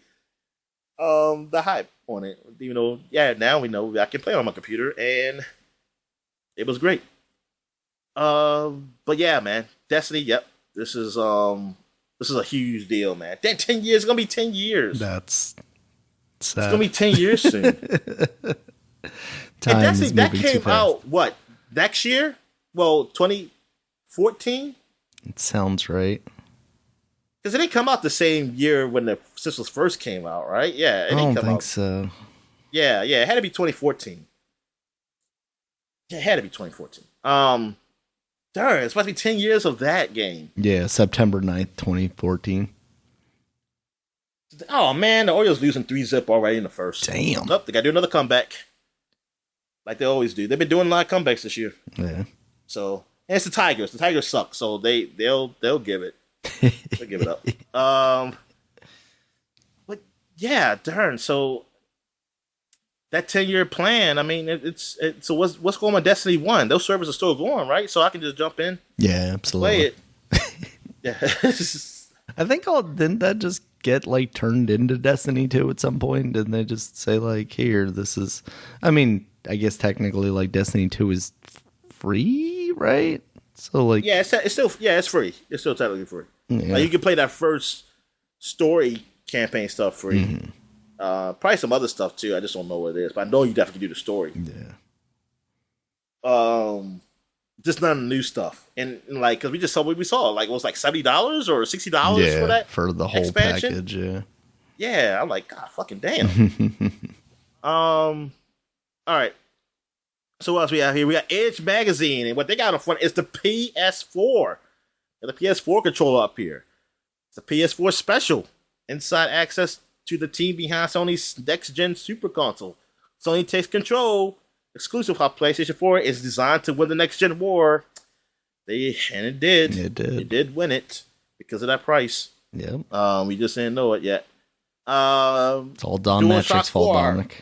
the hype on it. Even though, now we know I can play it on my computer and it was great. But yeah, man. Destiny, yep. This is a huge deal, man. 10 years, it's gonna be 10 years. That's sad. It's gonna be 10 years soon. Time and Destiny, that too came fast. out, what, next year? Well, 2014? It sounds right. Because it didn't come out the same year when the systems first came out, right? Yeah, I don't think so. Yeah, it had to be 2014. Yeah, it had to be 2014. Darn, it's supposed to be 10 years of that game. Yeah, September 9th, 2014. Oh, man, the Orioles losing 3-0 already in the first. Damn. Nope, they got to do another comeback. like they always do. They've been doing a lot of comebacks this year. Yeah. So, and it's the Tigers. The Tigers suck, so they'll give it. They'll give it up. But yeah, darn. So that 10-year plan. I mean, it's so what's going on with Destiny 1? Those servers are still going, right? So I can just jump in. Yeah, absolutely. Play it. Yeah. I think didn't that just get like turned into Destiny 2 at some point? Didn't they just say like, here, this is, I mean, I guess technically like Destiny 2 is free, right? So like, yeah, it's still, yeah, it's free. It's still technically free. Yeah. Like you can play that first story campaign stuff free. Mm-hmm. Probably some other stuff too. I just don't know what it is, but I know you definitely do the story. Yeah. Just none of the new stuff, and like because we just saw what we saw. Like it was like $70 or $60 for that for the whole expansion? package. Yeah. Yeah, I'm like, God, fucking damn. All right. So what else we have here? We got Edge Magazine, and what they got in front is the PS4. And the PS4 controller up here. It's a PS4 special. Inside access to the team behind Sony's next-gen super console. Sony takes control. Exclusive how PlayStation 4 is designed to win the next-gen war. And it did. It did. It did win it because of that price. Yep. We just didn't know it yet. It's all Don Matrix's fault, Dominic.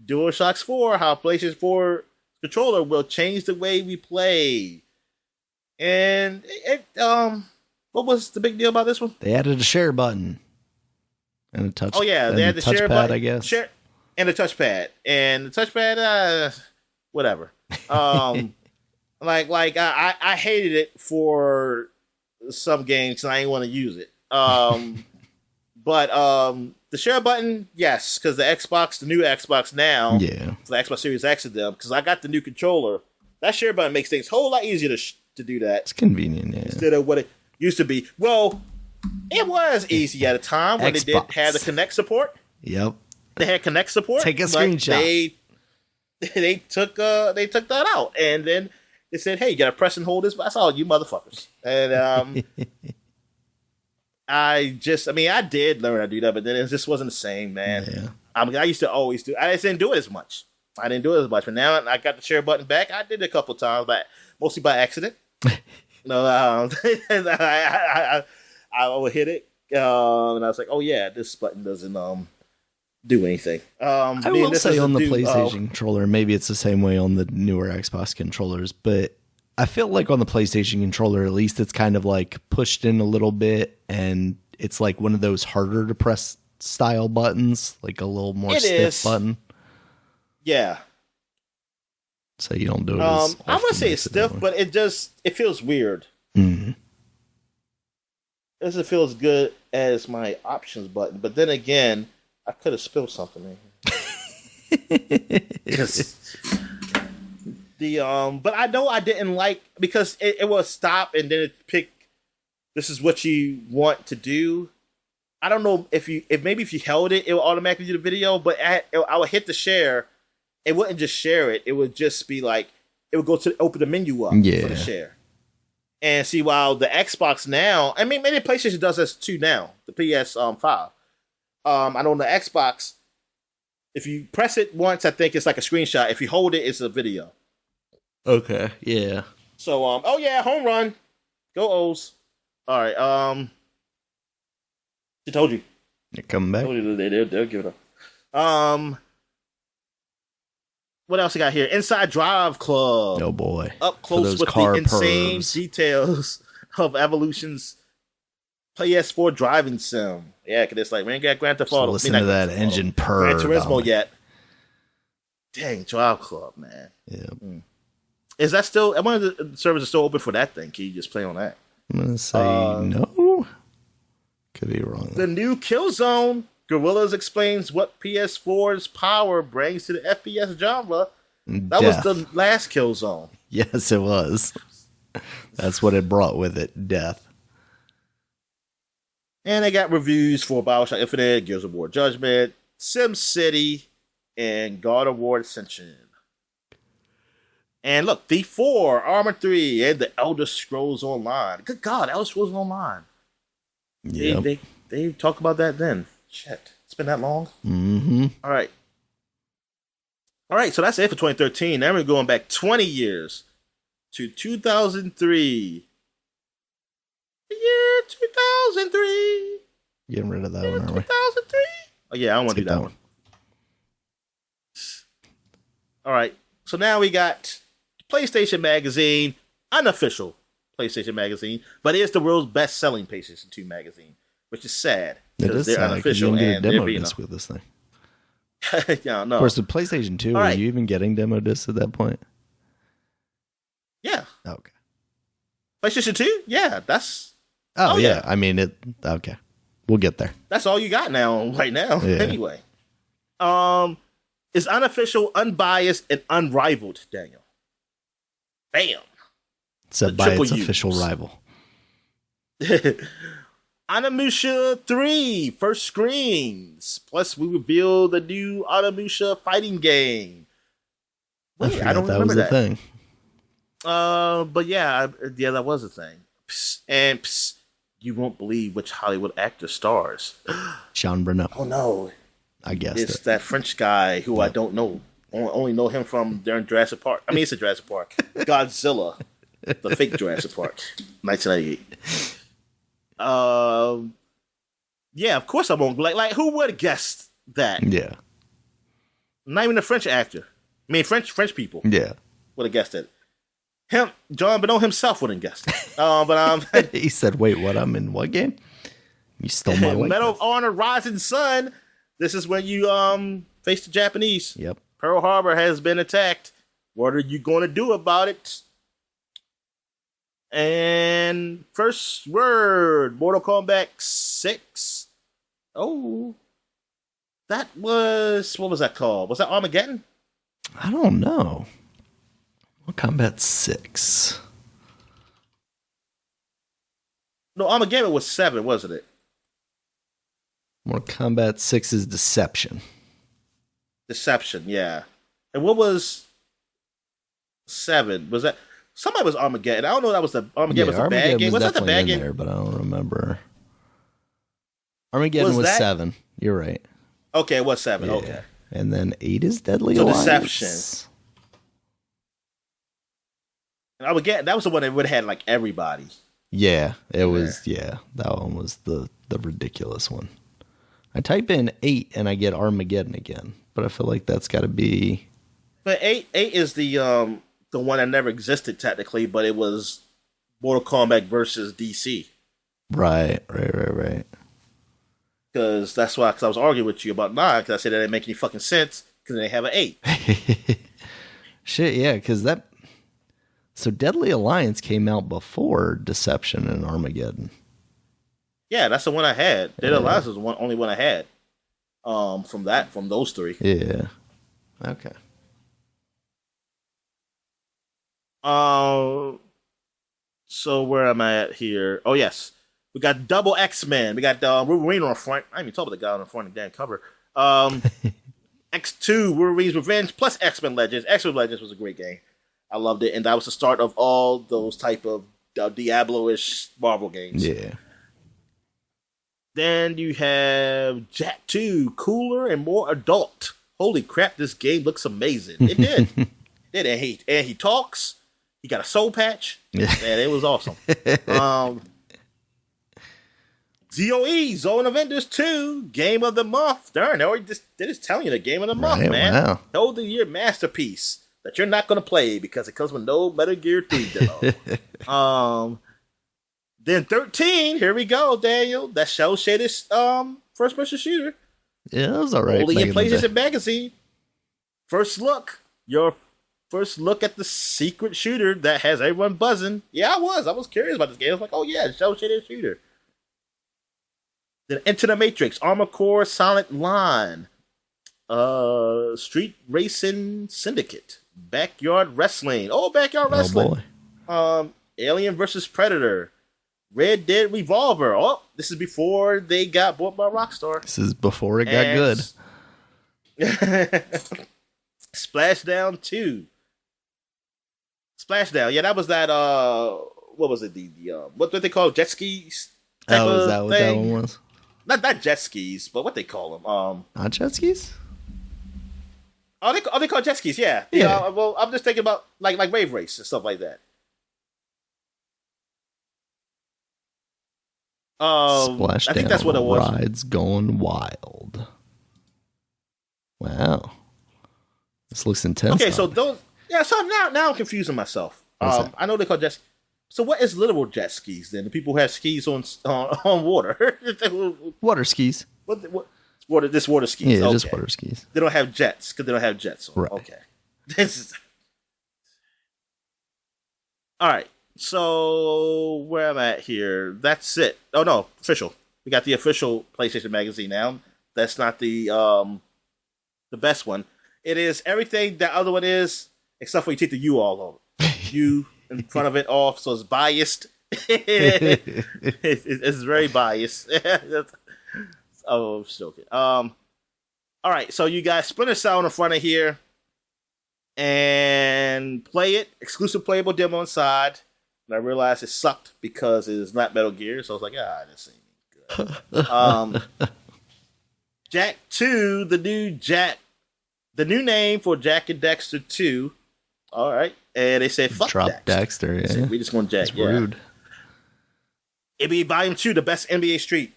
DualShock 4, how PlayStation 4 controller will change the way we play. And what was the big deal about this one? They added a share button and a touch. Oh yeah, they had the share button, I guess. Share, and the touchpad, whatever. I hated it for some games, and I didn't want to use it. But the share button, yes, because the new Xbox now, yeah, the Xbox Series X of them, because I got the new controller. That share button makes things a whole lot easier to do that. It's convenient, yeah. Instead of what it used to be. Well, it was easy at a time when they did have the Kinect support. Yep. They had Kinect support. Take a screenshot. They took that out, and then they said, "Hey, you gotta press and hold this." That's all, you motherfuckers. And I did learn how to do that, but then it just wasn't the same, man. Yeah. I used to always do. I just didn't do it as much. But now I got the share button back. I did it a couple of times, but mostly by accident. I would hit it, and I was like, "Oh yeah, this button doesn't do anything." I will say on the PlayStation controller, maybe it's the same way on the newer Xbox controllers, but I feel like on the PlayStation controller, at least it's kind of like pushed in a little bit, and it's like one of those harder to press style buttons, like a little more stiff button. Yeah. So you don't do it. I'm gonna say it's stiff, but it feels weird. Mm-hmm. It doesn't feel as good as my options button, but then again, I could have spilled something in here. But I know I didn't like, because it was stop and then it picked, this is what you want to do. I don't know if you held it, it would automatically do the video, but I would hit the share. It wouldn't just share it. It would just be like, it would go to open the menu up for the share. And see, while the Xbox now, I mean, maybe PlayStation does this too now, the PS5. I know on the Xbox, if you press it once, I think it's like a screenshot. If you hold it, it's a video. Okay, yeah. So, oh yeah, home run. Go O's. All right, I told you. They're coming back. They'll give it up. What else we got here? Inside Drive Club. Oh boy. Up close with the insane details of Evolution's PS4 driving sim. Yeah, because it's like, we ain't got Grand Theft Auto. So listen to that engine purr. Gran Turismo yet. Dang, Drive Club, man. Yeah. Is that still, I wonder if the servers are still open for that thing. Can you just play on that? I'm going to say no. Could be wrong. The new Killzone. Gorillaz explains what PS4's power brings to the FPS genre. That was the last Killzone. Yes, it was. That's what it brought with it, death. And they got reviews for BioShock Infinite, Gears of War Judgment, SimCity, and God of War Ascension. And look, Thief 4, Armored 3, and the Elder Scrolls Online. Good God, Elder Scrolls Online. Yeah. They talk about that then. Shit, it's been that long. Mm-hmm. All right. All right, so that's it for 2013. Now we're going back 20 years to 2003. The year 2003. Getting rid of that one, aren't we? 2003. Oh yeah, I don't want to do that one. All right, so now we got PlayStation Magazine, unofficial PlayStation Magazine, but it is the world's best-selling PlayStation 2 magazine, which is sad because they're unofficial and they're being with this thing. Yeah, no. Of course, with PlayStation 2, are you even getting demo discs at that point? Yeah. Okay. PlayStation 2? Yeah, that's... Oh yeah. I mean, it... Okay. We'll get there. That's all you got now, right now, anyway. It's unofficial, unbiased, and unrivaled, Daniel. Bam. Except by its official rival. Onimusha 3, first screens. Plus, we revealed the new Onimusha fighting game. Wait, I don't remember that. Thing. But yeah, that was a thing. Psst, and you won't believe which Hollywood actor stars. Jean Reno. Oh no. I guess it's that French guy who I don't know. Only know him from during Jurassic Park. I mean, it's a Jurassic Park. Godzilla. The fake Jurassic Park. 1998. Yeah, of course I won't. Like who would have guessed that? Yeah. Not even a French actor. I mean, French people. Yeah. Would have guessed it. John Beno himself wouldn't guessed it. But he said, "Wait, what? I'm in what game? You stole my likeness." Medal of Honor: Rising Sun. This is when you face the Japanese. Yep. Pearl Harbor has been attacked. What are you going to do about it? And first word, Mortal Kombat 6. Oh, that was, what was that called? Was that Armageddon? I don't know. Mortal Kombat 6. No, Armageddon was 7, wasn't it? Mortal Kombat 6 is Deception. Deception, yeah. And what was 7? Was that... Somebody was Armageddon. I don't know if that was the... Armageddon was a bad game. Was that the bad game? There, but I don't remember. Armageddon was 7. You're right. Okay, it was 7. Yeah. Okay. And then 8 is Deadly Alliance. Deception. And Armageddon, that was the one that would have had like everybody. Yeah, it was. Yeah, that one was the ridiculous one. I type in 8 and I get Armageddon again, but I feel like that's got to be. But 8 is the one that never existed technically, but it was Mortal Kombat versus DC. Right. Because that's why, because I was arguing with you about 9, because I said that didn't make any fucking sense, because they have an 8. Shit, yeah, because that. So Deadly Alliance came out before Deception and Armageddon. Yeah, that's the one I had. Deadly Alliance was the only one I had. From those 3. Yeah. Okay. So where am I at here? Oh yes, we got double X-Men. We got Wolverine on the front. I ain't even talking about the guy on the front of the damn cover. X2 Wolverine's Revenge plus X-Men Legends. X-Men Legends was a great game. I loved it, and that was the start of all those type of Diablo-ish Marvel games. Yeah. Then you have Jack 2, cooler and more adult. Holy crap, this game looks amazing. It did. And he talks. He got a soul patch. Man, it was awesome. ZOE, Zone of Enders 2, Game of the Month. Darn, they're just telling you the Game of the Month, man. Wow. Hold the year masterpiece that you're not going to play because it comes with no Metal Gear 3 demo. Then 13, here we go, Daniel. That show shaded first-person shooter. Yeah, that was all right. Only in PlayStation Magazine. Your first look at the secret shooter that has everyone buzzing. Yeah, I was curious about this game. I was like, oh yeah, show shaded shooter. Then Into the Matrix, Armored Core, Silent Line, Street Racing Syndicate, Backyard Wrestling. Oh, Backyard Wrestling. Oh boy. Alien vs Predator, Red Dead Revolver. Oh, this is before they got bought by Rockstar. This is before it got good. Splashdown 2. Splashdown. Yeah, that was that, what was it? What they call jet skis? Oh, is that what that one was? Not jet skis, but what they call them. Not jet skis? Are they called jet skis? Yeah. Yeah. Well, I'm just thinking about like wave race and stuff like that. Splashdown I think that's what it was. Rides Gone Wild. Wow. This looks intense. Okay, so those. Yeah, so now I'm confusing myself. I know they call jet. So what is literal jet skis then? The people who have skis on water. Water skis. What water? This water skis. Yeah, okay. just water skis. They don't have jets because they don't have jets on. Right. Okay. This is. All right. So where I'm at here, that's it. Oh no, official. We got the official PlayStation magazine now. That's not the best one. It is everything that other one is, except for you take the U all over. U in front of it off, so it's biased. It's very biased. Oh, I'm joking. All right, so you got Splinter Cell in the front of here, and play it. Exclusive playable demo inside. And I realized it sucked because it is not Metal Gear, so I was like, this ain't good. Jack 2, the new name for Jack and Dexter 2. All right. And they said, fuck Drop Dexter. yeah. We just want Jack. That's rude. NBA Volume 2, the best NBA Street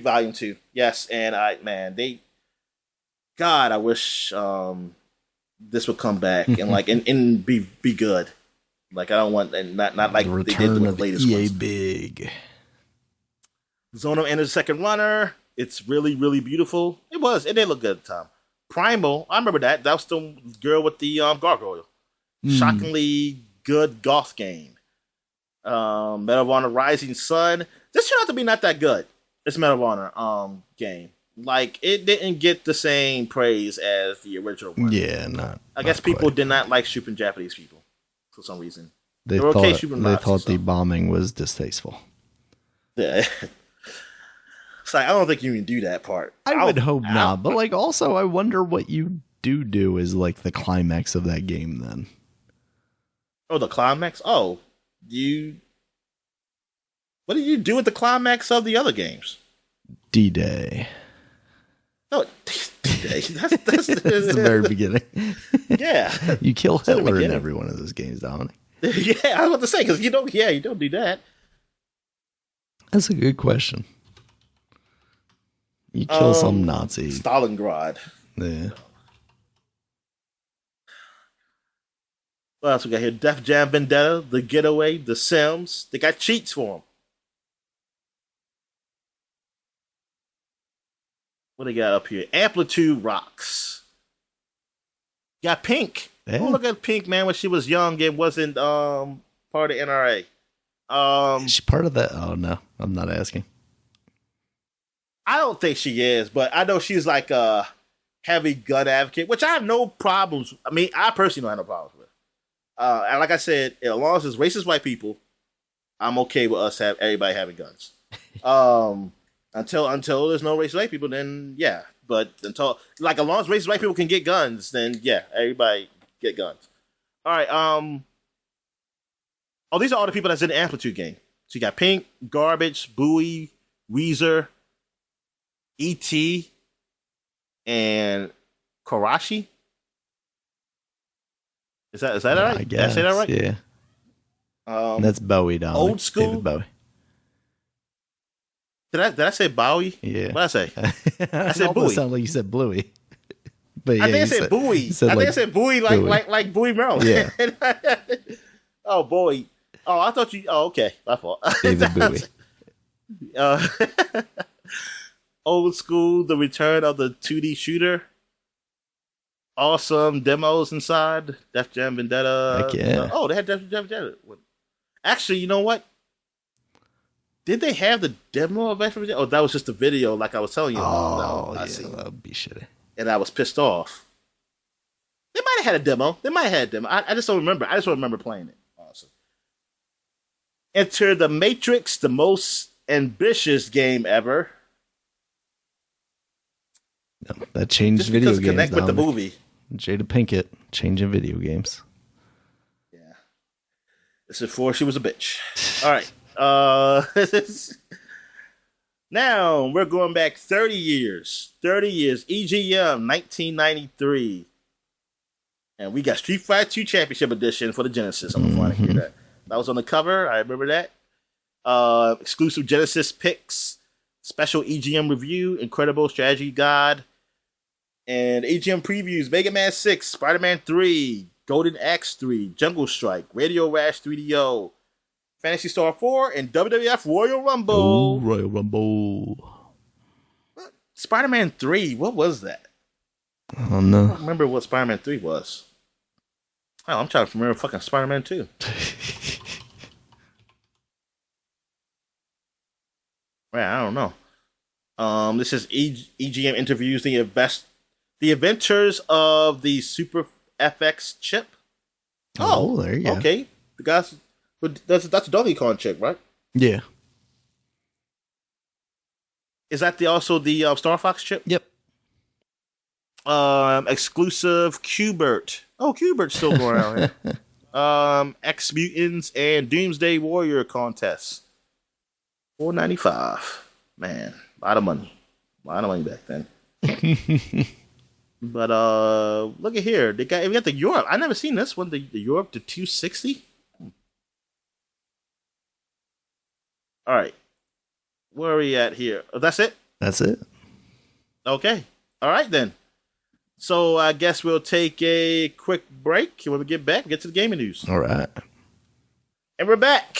Volume 2. Yes, and I wish this would come back and be good. Like I don't want, and not like the they did with of the latest EA ones. Big. Zono enters the second runner. It's really, really beautiful. It did look good at the time. Primal, I remember that. That was the girl with the gargoyle. Shockingly good goth game. Medal of Honor Rising Sun. This turned out to be not that good. This Medal of Honor game. Like it didn't get the same praise as the original one. Yeah, not. I guess people did not like shooting Japanese people for some reason. They were thought, okay shooting they Nazis, thought so. the bombing was distasteful. Yeah. It's like, I don't think you can do that part. I would hope not, but like also I wonder what you do is like the climax of that game then. Oh, the climax? Oh, what did you do with the climax of the other games? D-Day. No, D-Day. That's the very beginning. Yeah. You kill Hitler in every one of those games, Dominic. Yeah, I was about to say, because you don't do that. That's a good question. You kill some Nazi. Stalingrad. Yeah. What else we got here? Def Jam Vendetta, The Getaway, The Sims. They got cheats for them. What they got up here? Amplitude Rocks. Got Pink. Yeah. Oh, look at Pink, man, when she was young and wasn't part of NRA. Is she part of that? Oh, no. I'm not asking. I don't think she is, but I know she's like a heavy gun advocate, which I have no problems. I mean, I personally don't have no problems with. And like I said, as long as it's racist white people, I'm okay with us everybody having guns. Until there's no racist white people, then yeah. But as long as racist white people can get guns, then yeah, everybody get guns. All right. These are all the people that's in the Amplitude game. So you got Pink, Garbage, Bowie, Weezer, E.T., and Karashi. Is that right? I guess. Did I say that right? Yeah. That's Bowie, Dominic. Old school? David Bowie. Did I say Bowie? Yeah. What did I say? I said Bowie. Sounded like you said Bluey. But yeah, I think I said Bowie. I think I said Bowie like Bowie Merrill. Yeah. Oh, Bowie. Oh, I thought you. Oh, okay. My fault. David Bowie. Old school, the return of the 2D shooter. Awesome demos inside. Def Jam Vendetta. Heck yeah. They had Def Jam Vendetta. Actually, you know what? Did they have the demo of Def Jam Vendetta? Oh, that was just a video, like I was telling you. That would be shitty. And I was pissed off. They might have had a demo. I just don't remember. I just don't remember playing it. Awesome. Enter The Matrix, the most ambitious game ever. No, that changed Just video because games. Connect with the Dominic. movie. Jada Pinkett changing video games. Yeah. This is before she was a bitch. All right. Now we're going back 30 years. 30 years. EGM 1993. And we got Street Fighter 2 Championship Edition for the Genesis. I'm going to hear that. That was on the cover. I remember that. Exclusive Genesis picks, special EGM review, Incredible Strategy Guide, and EGM previews, Mega Man 6, Spider-Man 3, Golden Axe 3, Jungle Strike, Radio Rash 3DO, Phantasy Star 4, and WWF Royal Rumble. Ooh, Royal Rumble. Spider-Man 3, what was that? Oh, no. I don't remember what Spider-Man 3 was. Oh, I'm trying to remember fucking Spider-Man 2. Man, I don't know. This is EGM interviews the inventors of the Super FX chip. Oh, there you go. Okay. The guys, that's a Donkey Kong chip, right? Yeah. Is that also the Star Fox chip? Yep. Exclusive Qbert. Oh, Qbert's still going around here. X Mutants and Doomsday Warrior contests. $4.95. Man, a lot of money. A lot of money back then. But look at here. We got the Europe. I never seen this one. The Europe to 260. All right. Where are we at here? Oh, that's it? That's it. Okay. All right, then. So I guess we'll take a quick break. When we get back, get to the gaming news. All right. And we're back.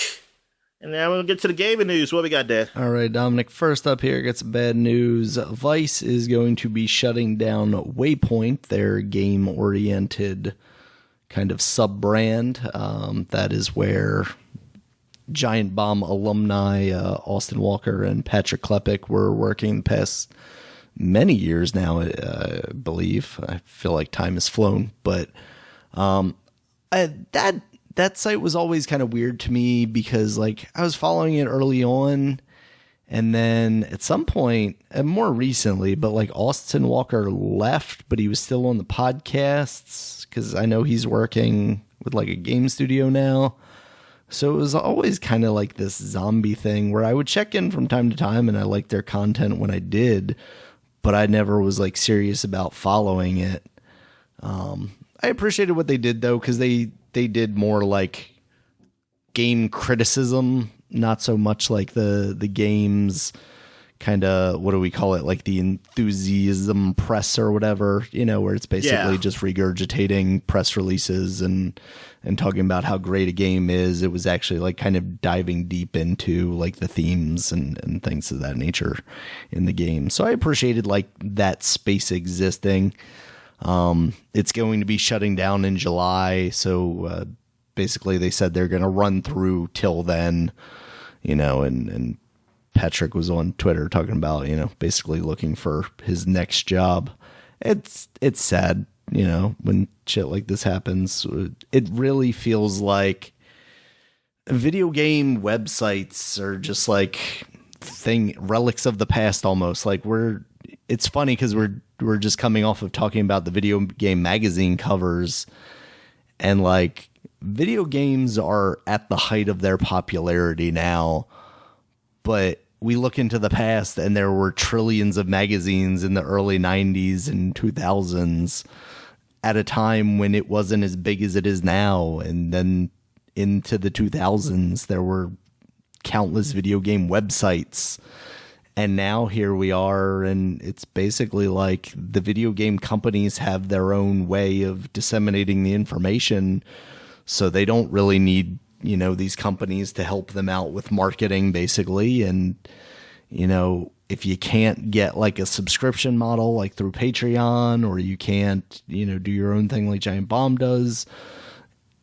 And now we'll get to the gaming news. What we got, Dad? All right, Dominic. First up here, got some bad news. Vice is going to be shutting down Waypoint, their game-oriented kind of sub-brand. That is where Giant Bomb alumni Austin Walker and Patrick Klepek were working the past many years now, I believe. I feel like time has flown. But that site was always kind of weird to me because like I was following it early on, and then at some point, and more recently, but like Austin Walker left, but he was still on the podcasts because I know he's working with like a game studio now. So it was always kind of like this zombie thing where I would check in from time to time and I liked their content when I did, but I never was like serious about following it. I appreciated what they did though, because they did more like game criticism, not so much like the game's kind of, what do we call it? Like the enthusiasm press or whatever, you know, where it's basically just regurgitating press releases and talking about how great a game is. It was actually like kind of diving deep into like the themes and things of that nature in the game. So I appreciated like that space existing. It's going to be shutting down in July. So, basically they said they're going to run through till then, you know, and Patrick was on Twitter talking about, you know, basically looking for his next job. It's sad, you know, when shit like this happens. It really feels like video game websites are just like relics of the past almost. Like it's funny because we're just coming off of talking about the video game magazine covers, and like video games are at the height of their popularity now, but we look into the past and there were trillions of magazines in the early 90s and 2000s at a time when it wasn't as big as it is now. And then into the 2000s, there were countless video game websites. And now here we are, and it's basically like the video game companies have their own way of disseminating the information, so they don't really need, you know, these companies to help them out with marketing, basically. And, you know, if you can't get like a subscription model like through Patreon, or you can't, you know, do your own thing like Giant Bomb does,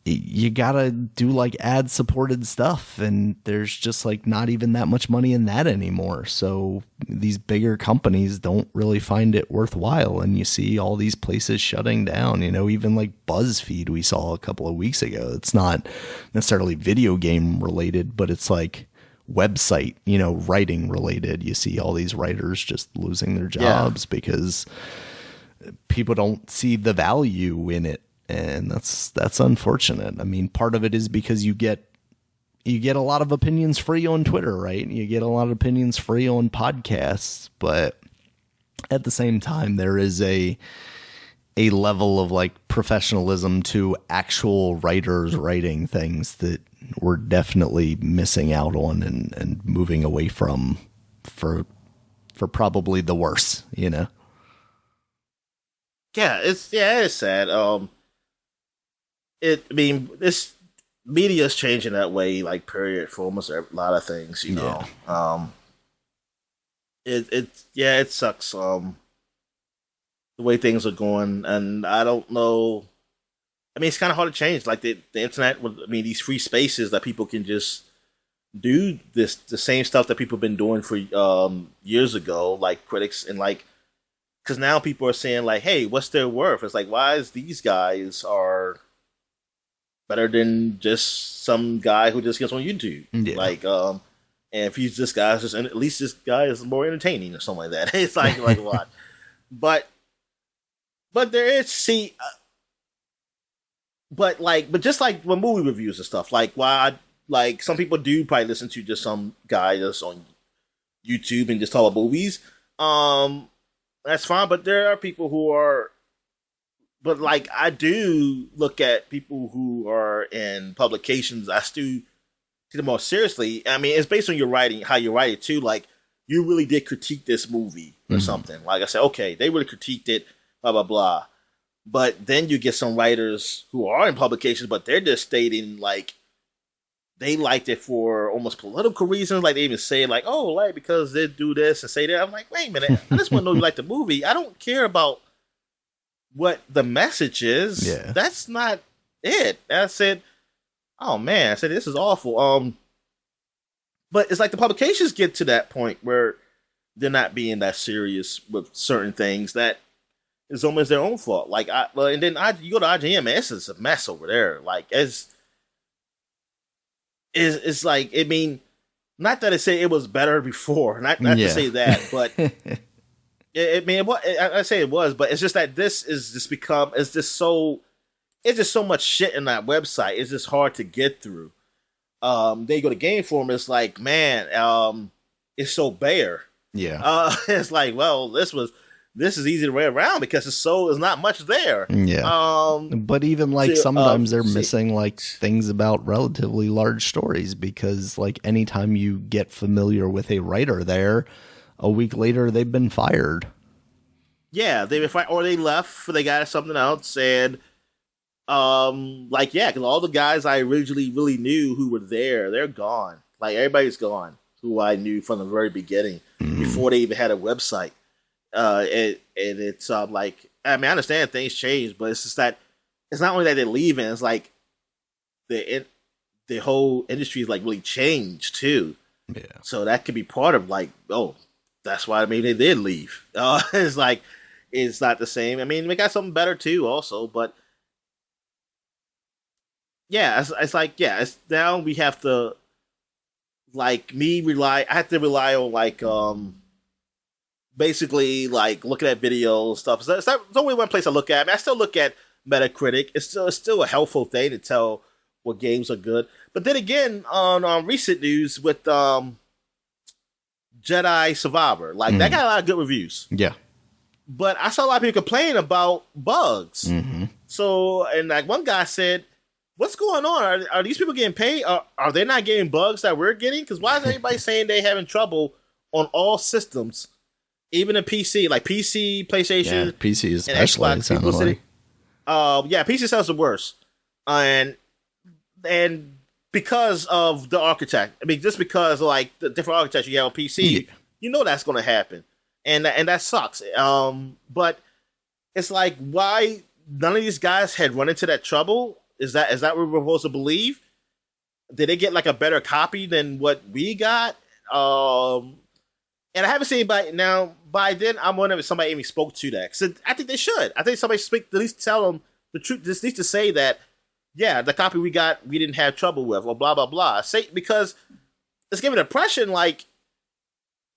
you gotta do like ad supported stuff, and there's just like not even that much money in that anymore. So these bigger companies don't really find it worthwhile, and you see all these places shutting down, you know, even like BuzzFeed we saw a couple of weeks ago. It's not necessarily video game related, but it's like website, you know, writing related. You see all these writers just losing their jobs because people don't see the value in it. And that's unfortunate. I mean, part of it is because you get a lot of opinions free on Twitter, right? You get a lot of opinions free on podcasts, but at the same time, there is a a level of like professionalism to actual writers writing things that we're definitely missing out on and moving away from for probably the worse, you know? Yeah, it's sad. This media is changing that way, like period, for almost a lot of things, you know. It sucks. The way things are going, and I don't know. I mean, it's kind of hard to change. Like the internet, these free spaces that people can just do the same stuff that people have been doing for years ago, like critics and like, because now people are saying like, hey, what's their worth? It's like, why is these guys are better than just some guy who just gets on YouTube? Yeah. Like, and if he's this guy, at least this guy is more entertaining or something like that. It's like what? But there is but just like when movie reviews and stuff, like like some people do probably listen to just some guy that's on YouTube and just talk about movies. That's fine, but there are people who are. But like I do look at people who are in publications. I still take them more seriously. I mean, it's based on your writing, how you write it too. Like you really did critique this movie or something. Like I said, okay, they really critiqued it. Blah blah blah. But then you get some writers who are in publications, but they're just stating like they liked it for almost political reasons. Like they even say like, oh, like because they do this and say that. I'm like, wait a minute, I just want to know you like the movie. I don't care about what the message is. Yeah. That's not it. I said, oh man, I said this is awful. But it's like the publications get to that point where they're not being that serious with certain things that is almost their own fault. Like, and then you go to IGN, man, it's just a mess over there. Like, it's like, I mean, not that I say it was better before, not to say that, but I say it was, but it's just that this is just it's just so much shit in that website. It's just hard to get through. Then you go to Game Forum, it's like, man, it's so bare. Yeah. It's like, well, this is easy to way around because there's not much there. Yeah. But even like sometimes they're missing like things about relatively large stories because like anytime you get familiar with a writer there, a week later they've been fired. Yeah, they've been fired or they left for they got something else and because all the guys I originally really knew who were there, they're gone. Like everybody's gone who I knew from the very beginning before they even had a website. And it's like, I mean, I understand things change, but it's just that it's not only that they're leaving, it's like the whole industry is like really changed too. Yeah. So that could be part of like, oh, that's why maybe they did leave. It's like, it's not the same. I mean, we got something better too also, but yeah, it's like, yeah, it's now we have to like I have to rely on like, basically like looking at videos stuff. So it's only one place I look at. I mean, I still look at Metacritic. It's still a helpful thing to tell what games are good. But then again, on recent news with Jedi Survivor, like that got a lot of good reviews. Yeah. But I saw a lot of people complain about bugs. Mm-hmm. So, and like one guy said, what's going on? Are these people getting paid? Are they not getting bugs that we're getting? Because why is everybody saying they having trouble on all systems? Even a PC, like PC, PlayStation, PC especially, and Xbox. PC sounds the worst, and because of the architect, I mean, just because of, like the different architecture you have on PC, you know that's going to happen, and that sucks. But it's like, why none of these guys had run into that trouble? Is that what we're supposed to believe? Did they get like a better copy than what we got? And I haven't seen anybody now. By then, I'm wondering if somebody even spoke to that. Because I think they should. I think somebody at least tell them the truth. Just needs to say that, yeah, the copy we got, we didn't have trouble with, or blah blah blah. Because it's giving an impression like,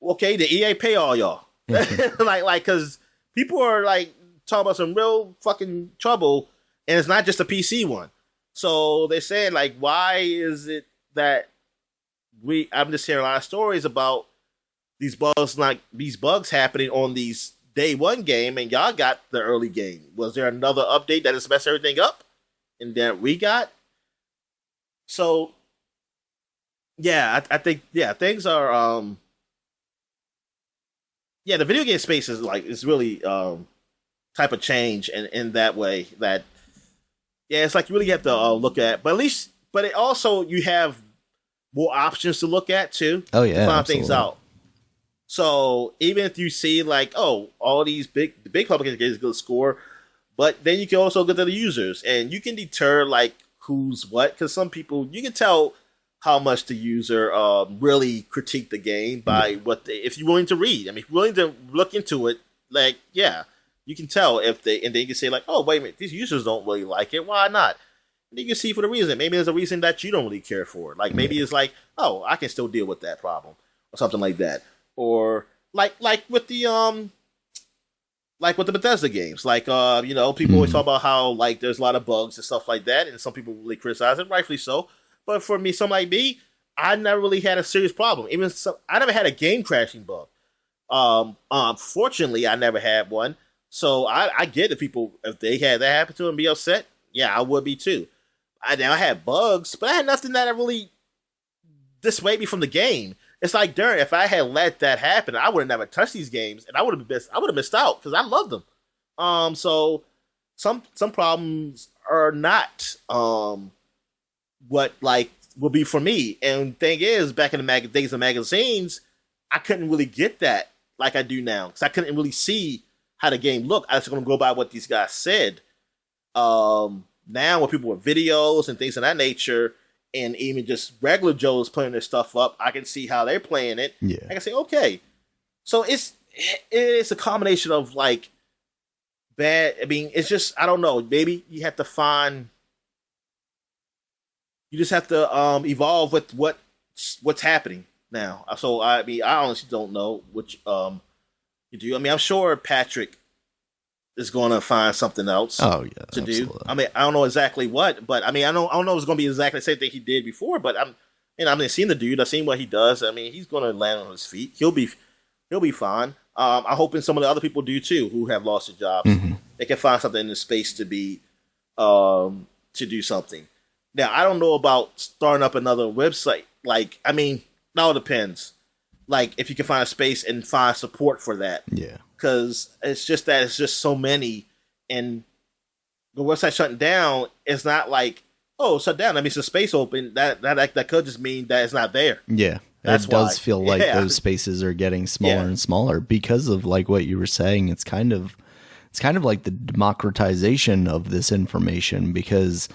okay, the EA pay all y'all, like because people are like talking about some real fucking trouble, and it's not just a PC one. So they're saying like, why is it that I'm just hearing a lot of stories about these bugs happening on these day one game, and y'all got the early game. Was there another update that has messed everything up, and that we got? So, yeah, I think things are the video game space is really type of change in that way that it's like you really have to look at, but it also you have more options to look at too. Oh yeah, to find absolutely. things out. So even if you see like, all these big publishers get a good score, but then you can also go to the users and you can deter like who's what, because some people you can tell how much the user really critique the game by if you're willing to read. I mean, if you're willing to look into it, like, you can tell and then you can say like, oh, wait a minute, these users don't really like it. Why not? And you can see for the reason. Maybe there's a reason that you don't really care for it. Like maybe it's like, oh, I can still deal with that problem or something like that. Or like with the Bethesda games, like people always talk about how like there's a lot of bugs and stuff like that, and some people really criticize it, rightfully so. But for me, something like me, I never really had a serious problem. I never had a game crashing bug. Fortunately, I never had one. So I get if they had that happen to them, be upset. Yeah, I would be too. I had bugs, but I had nothing that really dissuaded me from the game. It's like, if I had let that happen, I would have never touched these games, and I would have missed out because I love them. So some problems are not what like will be for me. And thing is, back in the days of magazines, I couldn't really get that like I do now because I couldn't really see how the game looked. I was going to go by what these guys said. Now, with people with videos and things of that nature, and even just regular Joes putting their stuff up, I can see how they're playing it. Yeah. I can say, okay. So it's a combination of like bad. I mean, it's just, I don't know. Maybe you have to you just have to evolve with what's happening now. So I mean, I honestly don't know which you do. I mean, I'm sure Patrick is going to find something else to absolutely. do. I mean, I don't know exactly what, but I mean, I don't know if it's going to be exactly the same thing he did before, but I've seen the dude. I've seen what he does. I mean, he's going to land on his feet. He'll be fine. I'm hoping some of the other people do too, who have lost their jobs. Mm-hmm. They can find something in the space to be, to do something. Now, I don't know about starting up another website. Like, I mean, now it depends. Like, if you can find a space and find support for that. Yeah. Because it's just so many, and the website shutting down is not like, oh, shut down, that means the space open. That could just mean that it's not there. Yeah. It does feel like those spaces are getting smaller and smaller because of like what you were saying. It's kind of like the democratization of this information, because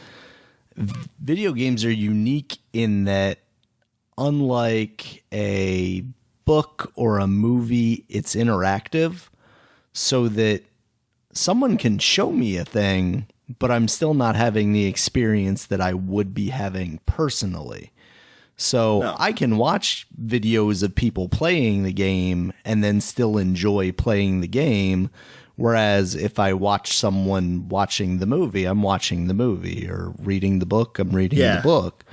video games are unique in that, unlike a book or a movie, it's interactive, so that someone can show me a thing, but I'm still not having the experience that I would be having personally. So I can watch videos of people playing the game and then still enjoy playing the game. Whereas if I watch someone watching the movie, I'm watching the movie, or reading the book, I'm reading the book.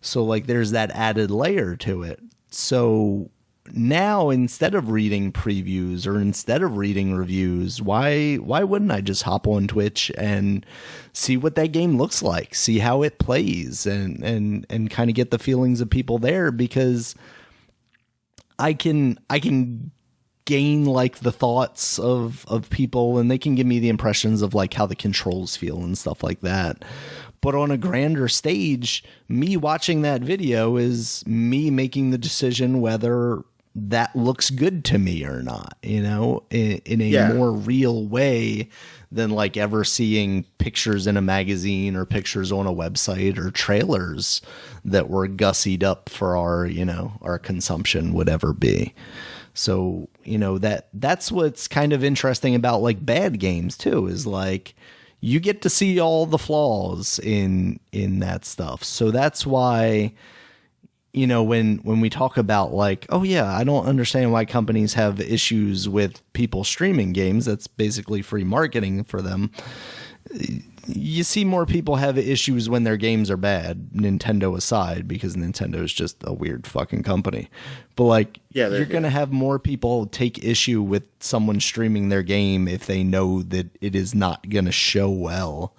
So like there's that added layer to it. So now, instead of reading previews or instead of reading reviews, why wouldn't I just hop on Twitch and see what that game looks like, see how it plays, and kind of get the feelings of people there, because I can gain like the thoughts of people, and they can give me the impressions of like how the controls feel and stuff like that. But on a grander stage, me watching that video is me making the decision whether that looks good to me or not, in a more real way than like ever seeing pictures in a magazine or pictures on a website or trailers that were gussied up for our consumption would ever be. So, that's what's kind of interesting about like bad games too, is like you get to see all the flaws in that stuff. So that's why, when we talk about like, oh yeah, I don't understand why companies have issues with people streaming games. That's basically free marketing for them. you see more people have issues when their games are bad, Nintendo aside, because Nintendo is just a weird fucking company. But like, you're going to have more people take issue with someone streaming their game if they know that it is not going to show well,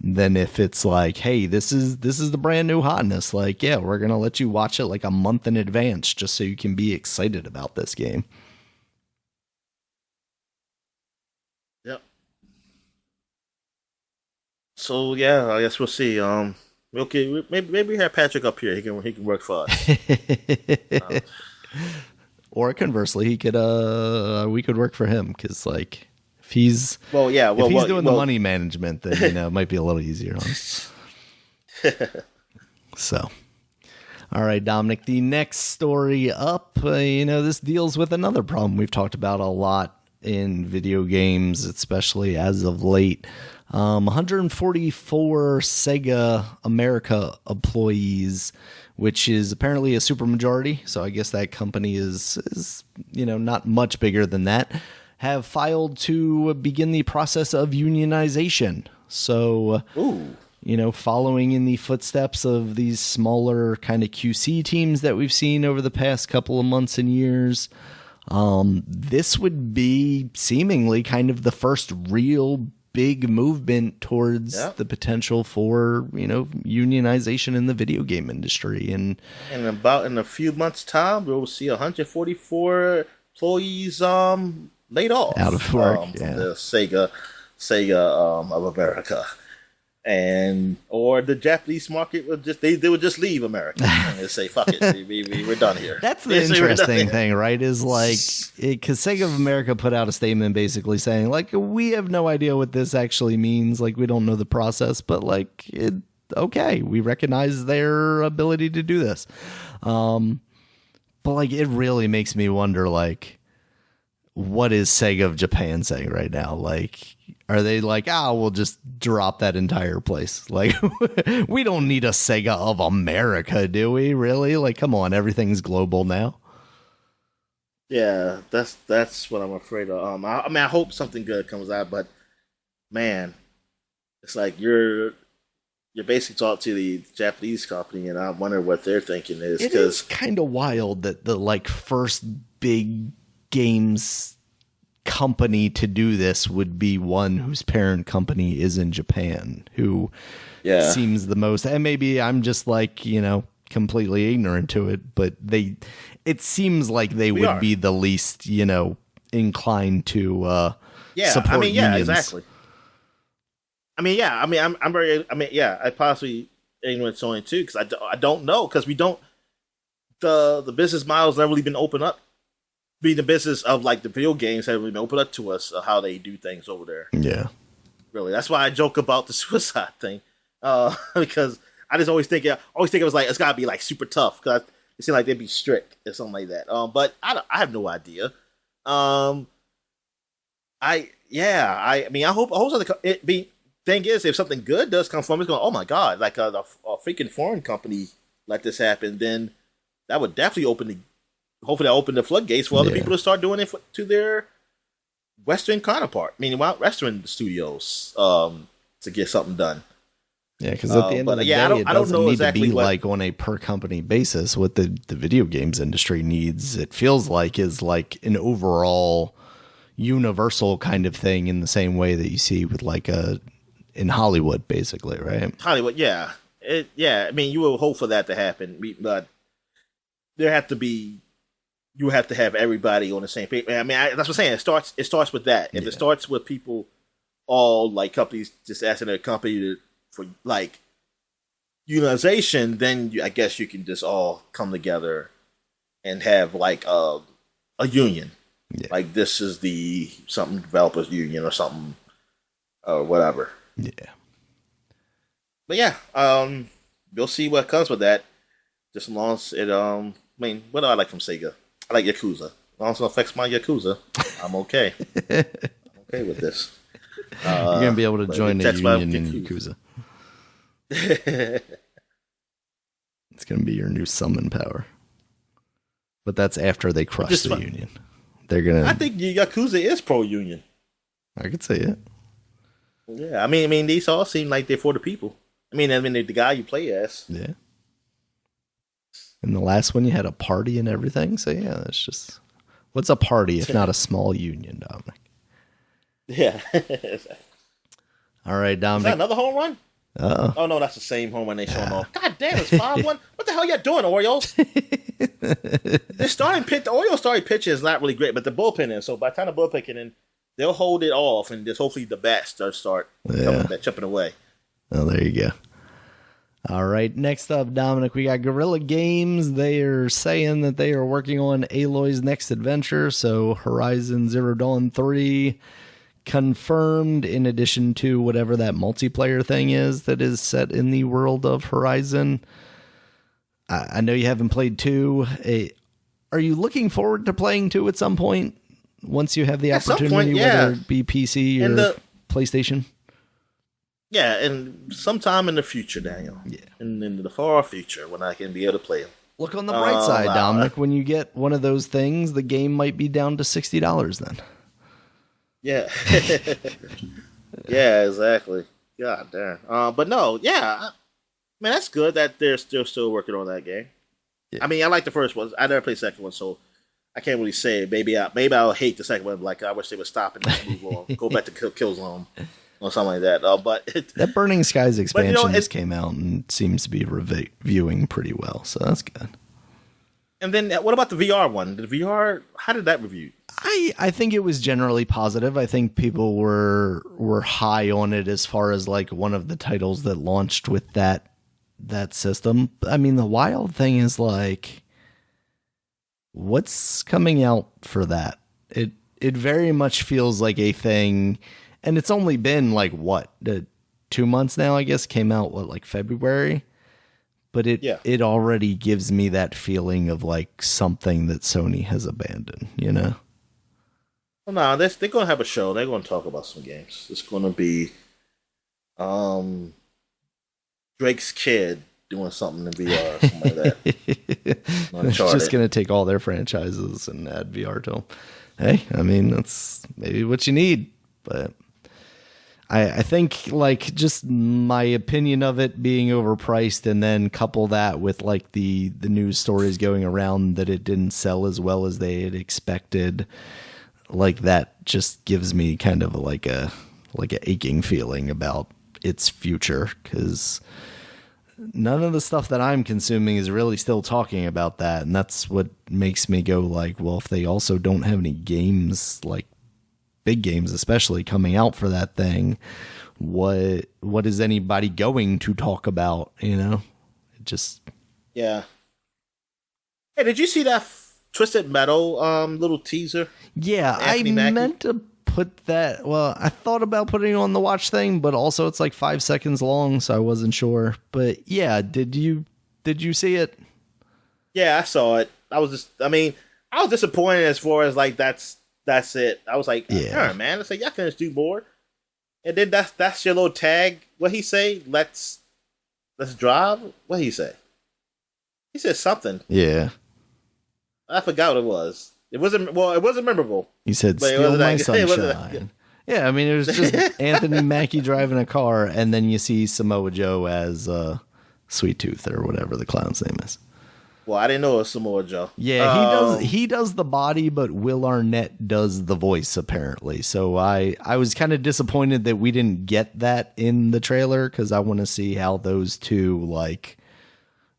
than if it's like, hey, this is the brand new hotness. Like, yeah, we're going to let you watch it like a month in advance just so you can be excited about this game. So yeah, I guess we'll see. Okay, maybe we have Patrick up here. He can work for us. Or conversely, we could work for him, because like if he's doing the money management, then it might be a little easier on us. So, all right, Dominic, the next story up. This deals with another problem we've talked about a lot in video games, especially as of late. 144 Sega America employees, which is apparently a supermajority. So I guess that company is not much bigger than that, have filed to begin the process of unionization. So, following in the footsteps of these smaller kind of QC teams that we've seen over the past couple of months and years, this would be seemingly kind of the first real big movement towards the potential for unionization in the video game industry, and in a few months' time, we'll see 144 employees laid off out of work from the Sega of America, or the Japanese market would they would just leave America and say fuck it, we're done here. That's the interesting thing, right? Is like, because Sega of America put out a statement basically saying like, we have no idea what this actually means, like we don't know the process, but like we recognize their ability to do this, but like it really makes me wonder, like, what is Sega of Japan saying right now? Like, are they like, we'll just drop that entire place? Like, we don't need a Sega of America, do we? Really? Like, come on, everything's global now. Yeah, that's what I'm afraid of. I hope something good comes out, but man, it's like you're basically talking to the Japanese company, and I wonder what they're thinking is. It is kind of wild that the like first big games company to do this would be one whose parent company is in Japan, who seems the most, and maybe I'm just like, completely ignorant to it, but it semes like they would be the least, inclined to support unions. Exactly. I possibly ignorant Sony too, because I don't know, because we don't, the business model's never really been opened up. Be the business of like the video games have really been opened up to us, how they do things over there. Yeah, really. That's why I joke about the suicide thing, because I just always think it was like it's gotta be like super tough, because it seems like they'd be strict or something like that. But I have no idea. I hope something. Thing is, if something good does come from it, it's going, oh my god, like a freaking foreign company let this happen, then that would definitely hopefully open the floodgates for other people to start doing it to their Western counterpart, meaning Western studios, to get something done. Yeah, because at the end of the day, it doesn't need to be like on a per company basis. What the video games industry needs, it feels like, is like an overall universal kind of thing, in the same way that you see with like in Hollywood, basically, right? Hollywood, yeah. I mean, you would hope for that to happen, but you have to have everybody on the same page. I mean, that's what I'm saying. It starts with that. If it starts with people, all like companies just asking their company for like unionization, then I guess you can just all come together and have like a union. Yeah. Like this is the something developers union or something or whatever. Yeah. But yeah, we'll see what comes with that. Just as long as it I mean, what do I like from Sega? I like Yakuza. As long as it affects my Yakuza, I'm okay. I'm okay with this. You're gonna be able to join the union in Yakuza. It's gonna be your new summon power. But that's after they crush the union. They're gonna. I think Yakuza is pro-union. I could say it. Yeah, I mean, these all seem like they're for the people. The guy you play as. Yeah. And the last one, you had a party and everything. So yeah, it's just, what's a party if not a small union, Dominic? Yeah. All right, Dominic. Is that another home run? Oh no, that's the same home run they showing off. God damn, it's 5-1. What the hell y'all doing, Orioles? The Orioles starting pitching is not really great, but the bullpen is. So by the time the bullpen can in, they'll hold it off, and just hopefully the bats start chipping away. Oh, there you go. All right, next up, Dominic, we got Guerrilla Games. They are saying that they are working on Aloy's next adventure, so Horizon Zero Dawn 3 confirmed, in addition to whatever that multiplayer thing is that is set in the world of Horizon. I know you haven't played 2. Are you looking forward to playing 2 at some point? Once you have the opportunity, whether it be PC or PlayStation? Yeah, and sometime in the future, Daniel. Yeah. In the far future, when I can be able to play them. Look on the bright side, Dominic. When you get one of those things, the game might be down to $60 then. Yeah. Yeah, exactly. God damn. But no, yeah. Man, that's good that they're still working on that game. Yeah. I mean, I like the first one. I never played the second one, so I can't really say. Maybe I'll hate the second one. Like, I wish they would stop and just move on. Go back to Killzone or something like that. But that Burning Skies expansion just came out and seems to be reviewing pretty well, so that's good. And then what about the VR one? The VR, how did that review? I think it was generally positive. I think people were high on it as far as like one of the titles that launched with that system. I mean, the wild thing is like, what's coming out for that? It very much feels like a thing, and it's only been like 2 months now, I guess. Came out like February. But it already gives me that feeling of like something that Sony has abandoned, you know? Well, no, they're going to have a show. They're going to talk about some games. It's going to be Drake's kid doing something in VR or something like that. It's just going to take all their franchises and add VR to them. Hey, I mean, that's maybe what you need, but... I think like just my opinion of it being overpriced, and then couple that with like the news stories going around that it didn't sell as well as they had expected, like that just gives me kind of like a aching feeling about its future, because none of the stuff that I'm consuming is really still talking about that, and that's what makes me go like, well, if they also don't have any games, like big games especially, coming out for that thing, what is anybody going to talk about, you know? It just... Yeah. Hey, did you see that Twisted Metal little teaser? Yeah, I meant to put that... Well, I thought about putting it on the watch thing, but also it's like 5 seconds long, so I wasn't sure. But yeah, did you see it? Yeah, I saw it. I was disappointed as far as like that's it. I was like, yeah, man. It's like, y'all can just do more. And then that's your little tag. What he say? Let's drive. What he say? He said something. Yeah. I forgot what it was. It wasn't memorable. He said, "Steal my sunshine." Yeah, I mean, it was just Anthony Mackie driving a car, and then you see Samoa Joe as Sweet Tooth or whatever the clown's name is. Well, I didn't know it was Samoa Joe. Yeah, he does the body, but Will Arnett does the voice, apparently. So I was kind of disappointed that we didn't get that in the trailer, because I want to see how those two like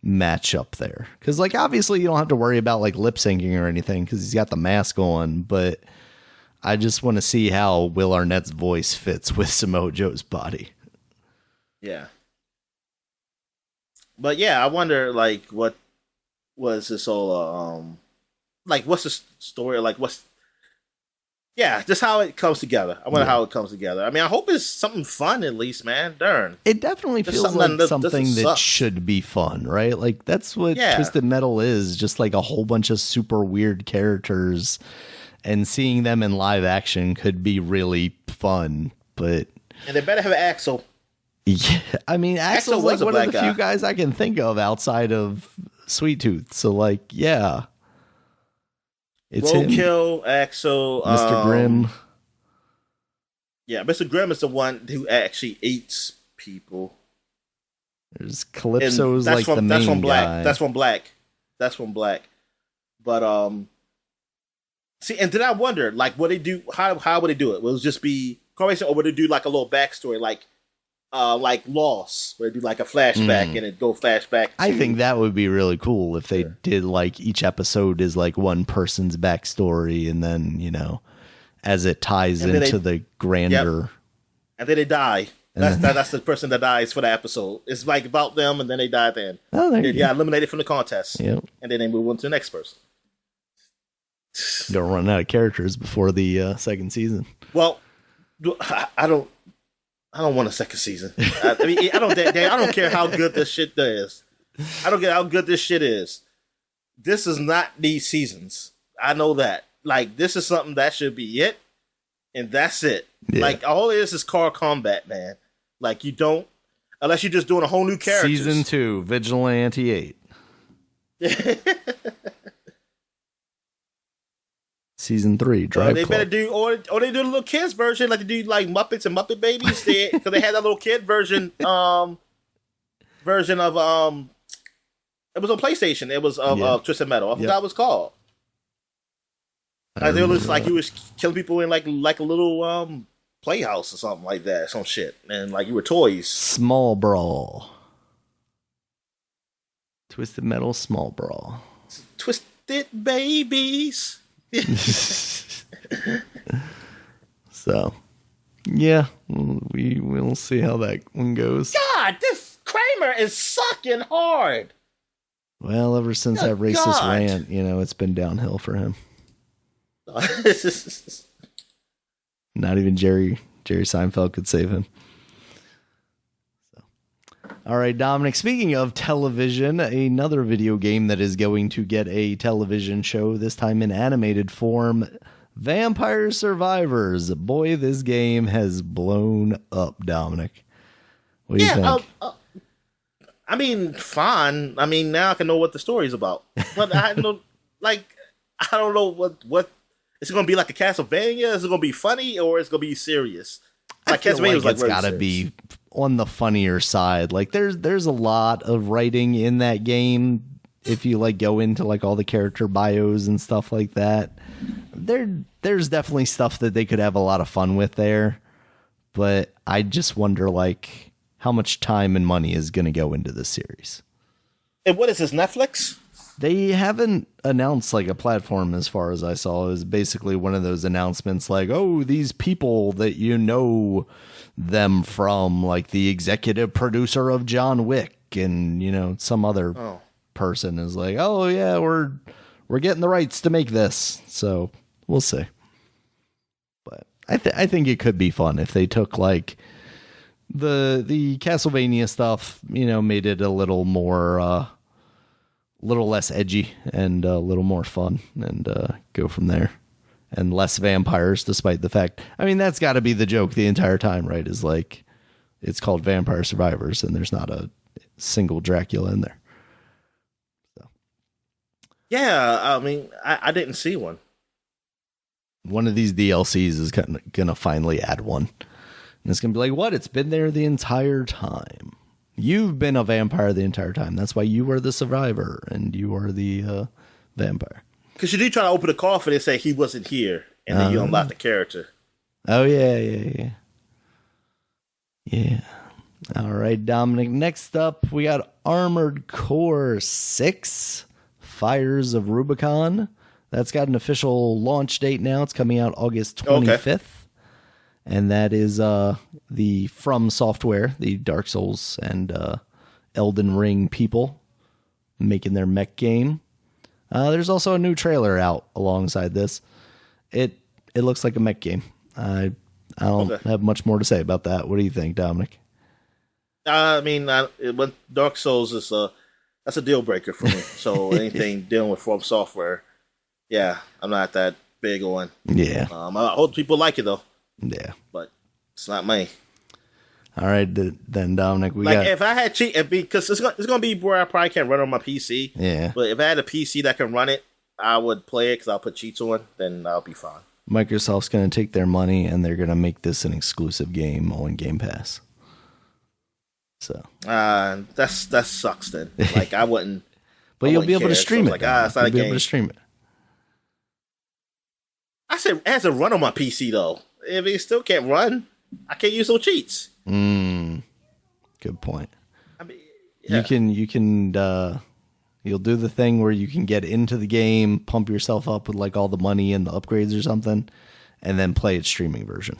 match up there. Because like obviously you don't have to worry about like lip syncing or anything because he's got the mask on, but I just want to see how Will Arnett's voice fits with Samoa Joe's body. Yeah. But yeah, I wonder like what was this whole like what's the story, like just how it comes together. I wonder how it comes together. I mean, I hope it's something fun at least, man. Darn, it definitely feels like something that should be fun, right? Like that's what Twisted Metal is, just like a whole bunch of super weird characters, and seeing them in live action could be really fun. But and they better have Axel. Yeah, I mean, Axel's like one of the few guys I can think of outside of Sweet Tooth. So like, yeah, it's Roadkill, Axel, Mr. Grimm. Yeah, Mr. Grimm is the one who actually eats people. There's Calypso's like the main that's from Black. guy. That's from Black. But see, and then I wonder, like, what they do? How would they do it? Will it just be correlation, or would they do like a little backstory, like Lost, where they do like a flashback and it go flashback? I think that would be really cool if they did like each episode is like one person's backstory, and then as it ties into the grander. Yep. And then they die. That's the person that dies for the episode. It's like about them, and then they die at the end. Oh, there they you go. Eliminated from the contest. Yep. And then they move on to the next person. Don't run out of characters before the second season. Well, I don't want a second season. I don't care how good this shit is. I don't care how good this shit is. This is not these seasons. I know that. Like, this is something that should be it, and that's it. Yeah. Like, all it is car combat, man. Like, you don't, unless you're just doing a whole new character. Season 2, Vigilante 8. Season 3, Drive They Club. better do, or they do the little kids version, like they do like Muppets and Muppet Babies. Because they had that little kid version, version of it was on PlayStation. It was of Twisted Metal. I forgot what it was called. Like, it was like you was killing people in like a little playhouse or something like that, some shit, and like you were toys. Small Brawl. Twisted Metal Small Brawl. Twisted Babies. So, yeah, we will see how that one goes. God, this Kramer is sucking hard. Well, ever since that racist rant, it's been downhill for him. Not even Jerry Seinfeld could save him. So, all right, Dominic, speaking of television, another video game that is going to get a television show, this time in animated form, Vampire Survivors. Boy, this game has blown up, Dominic. What do you think? I mean, fine. I mean, now I can know what the story's about. But I don't know what is it going to be, like a Castlevania? Is it going to be funny, or is it going to be serious? Like, Castlevania, it's got to be on the funnier side. Like, there's a lot of writing in that game. If you go into all the character bios and stuff like that, there's definitely stuff that they could have a lot of fun with there. But I just wonder how much time and money is going to go into this series. And what is this, Netflix? They haven't announced a platform as far as I saw. It was basically one of those announcements these people that them from, the executive producer of John Wick, and some other person is oh yeah, we're getting the rights to make this. So we'll see. But I think it could be fun if they took the Castlevania stuff, made it a little more little less edgy and a little more fun, and go from there. And less vampires, despite the fact, that's got to be the joke the entire time, right? Is it's called Vampire Survivors, and there's not a single Dracula in there. So, yeah, I didn't see one. One of these DLCs is gonna finally add one, and it's gonna be what? It's been there the entire time. You've been a vampire the entire time. That's why you are the survivor, and you are the vampire. Because you do try to open the coffin and say he wasn't here, and then you unlock the character. Oh, yeah. All right, Dominic. Next up, we got Armored Core 6, Fires of Rubicon. That's got an official launch date now. It's coming out August 25th. Okay. And that is the From Software, the Dark Souls and Elden Ring people making their mech game. There's also a new trailer out alongside this. It looks like a mech game. I don't have much more to say about that. What do you think, Dominic? Dark Souls is that's a deal breaker for me. So anything dealing with From Software, yeah, I'm not that big on. Yeah. I hope people like it though. Yeah, but it's not me. All right, then Dominic, if I had because it's gonna be where I probably can't run it on my PC. Yeah, but if I had a PC that can run it, I would play it because I'll put cheats on. Then I'll be fine. Microsoft's going to take their money and they're going to make this an exclusive game on Game Pass. So that sucks then. Like I wouldn't. But you'll be able to stream it. Like, it's not a game. You'll be able to stream it. I said it has to run on my PC though. If it still can't run, I can't use no cheats. Good point. I mean, yeah. You'll do the thing where you can get into the game, pump yourself up with like all the money and the upgrades or something, and then play its streaming version.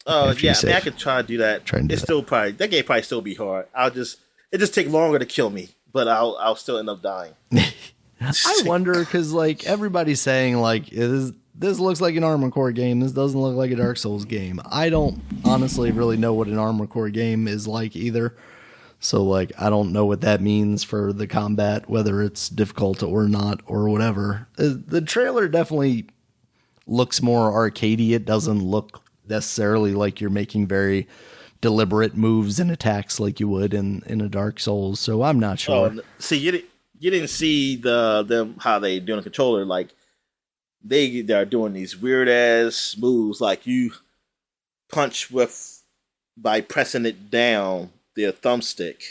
Oh yeah, I mean, I could try to do that. Still probably that game probably still be hard. It just take longer to kill me, but I'll still end up dying. I wonder because like everybody's saying like this looks like an Armored Core game. This doesn't look like a Dark Souls game. I don't honestly really know what an Armored Core game is like either. So, like, I don't know what that means for the combat, whether it's difficult or not or whatever. The trailer definitely looks more arcadey. It doesn't look necessarily like you're making very deliberate moves and attacks like you would in a Dark Souls. So I'm not sure. See, you didn't see them how they doing the controller. Like, they're doing these weird-ass moves. Like, you punch by pressing it down, the thumbstick,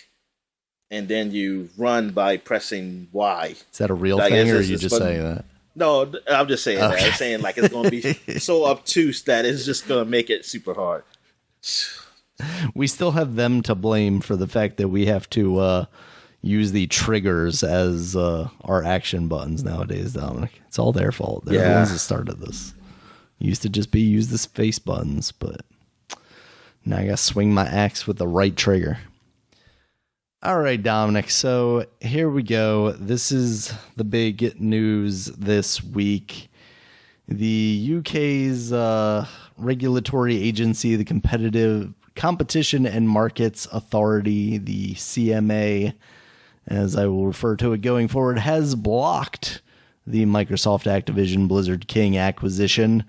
and then you run by pressing Y. Is that a real thing, or are you just saying that? No, I'm just saying that. I'm saying like it's going to be so obtuse that it's just going to make it super hard. We still have them to blame for the fact that we have to use the triggers as our action buttons nowadays, Dominic. It's all their fault. They're the ones that started this. It used to just be use the space buttons, but now I got to swing my axe with the right trigger. All right, Dominic. So here we go. This is the big news this week. The UK's regulatory agency, the Competition and Markets Authority, the CMA, as I will refer to it going forward, has blocked the Microsoft Activision Blizzard King acquisition.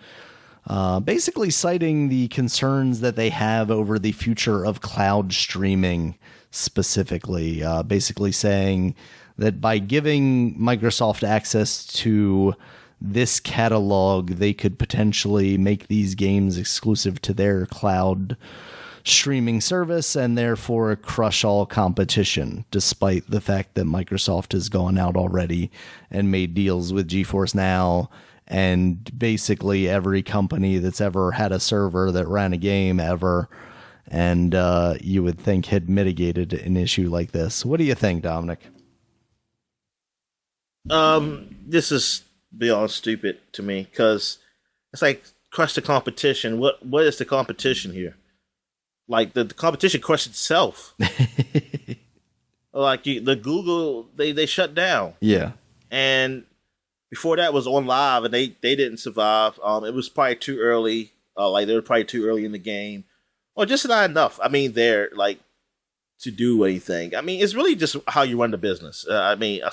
Basically citing the concerns that they have over the future of cloud streaming specifically. Basically saying that by giving Microsoft access to this catalog, they could potentially make these games exclusive to their cloud streaming service and therefore crush all competition, despite the fact that Microsoft has gone out already and made deals with GeForce Now and basically every company that's ever had a server that ran a game ever, and you would think had mitigated an issue like this. What do you think, Dominic? This is beyond stupid to me, because it's like crush the competition. What is the competition here? Like the competition crushed itself. Like the Google, they shut down. Yeah, and before that was on live, and they didn't survive. It was probably too early. Like they were probably too early in the game, or just not enough. I mean, they're like to do anything. I mean, it's really just how you run the business. I mean,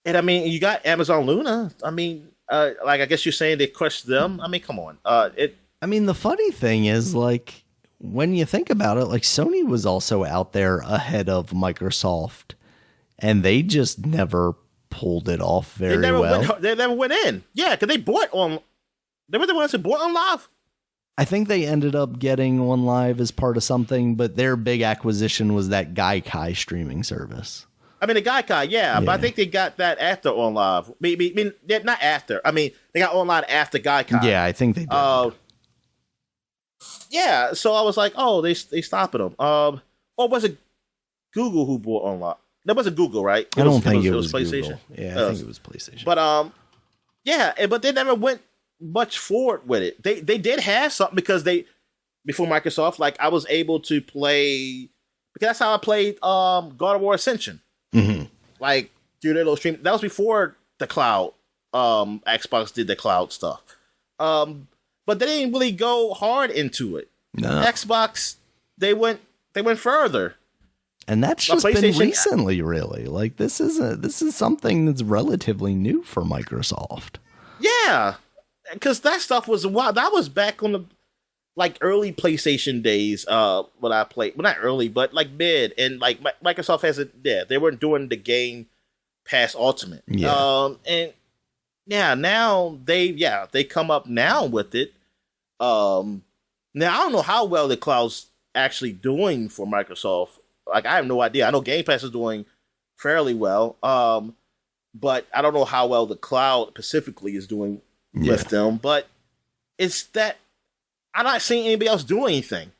you got Amazon Luna. I mean, like I guess you're saying they crushed them. I mean, come on. I mean, the funny thing is, like, when you think about it, like Sony was also out there ahead of Microsoft, and they just never pulled it off very well. They never went in. Yeah, because they bought on. They were the ones who bought on live. I think they ended up getting on live as part of something, but their big acquisition was that Gaikai streaming service. I mean, the Gaikai, yeah, but I think they got that after on live. I mean, not after. I mean, they got online after Gaikai. Yeah, I think they did. Yeah, so I was like, oh, they stopping them. Or was it Google who bought online? That wasn't Google, right? I don't think it was PlayStation. Google. Yeah, I think it was PlayStation. But yeah, but they never went much forward with it. They did have something because before Microsoft, like I was able to play because that's how I played God of War Ascension. Mm-hmm. Like through their little stream. That was before the cloud. Xbox did the cloud stuff. But they didn't really go hard into it. No. Xbox, they went further. And that's just been recently, really. Like this is something that's relatively new for Microsoft. Yeah, because that stuff was wild. That was back on the like early PlayStation days. When I played, well, not early, but like mid, and like Microsoft has it. Yeah, they weren't doing the Game Pass Ultimate. Yeah. And now they come up now with it. Now I don't know how well the cloud's actually doing for Microsoft. Like, I have no idea. I know Game Pass is doing fairly well. But I don't know how well the cloud specifically is doing with them. But it's that I'm not seeing anybody else do anything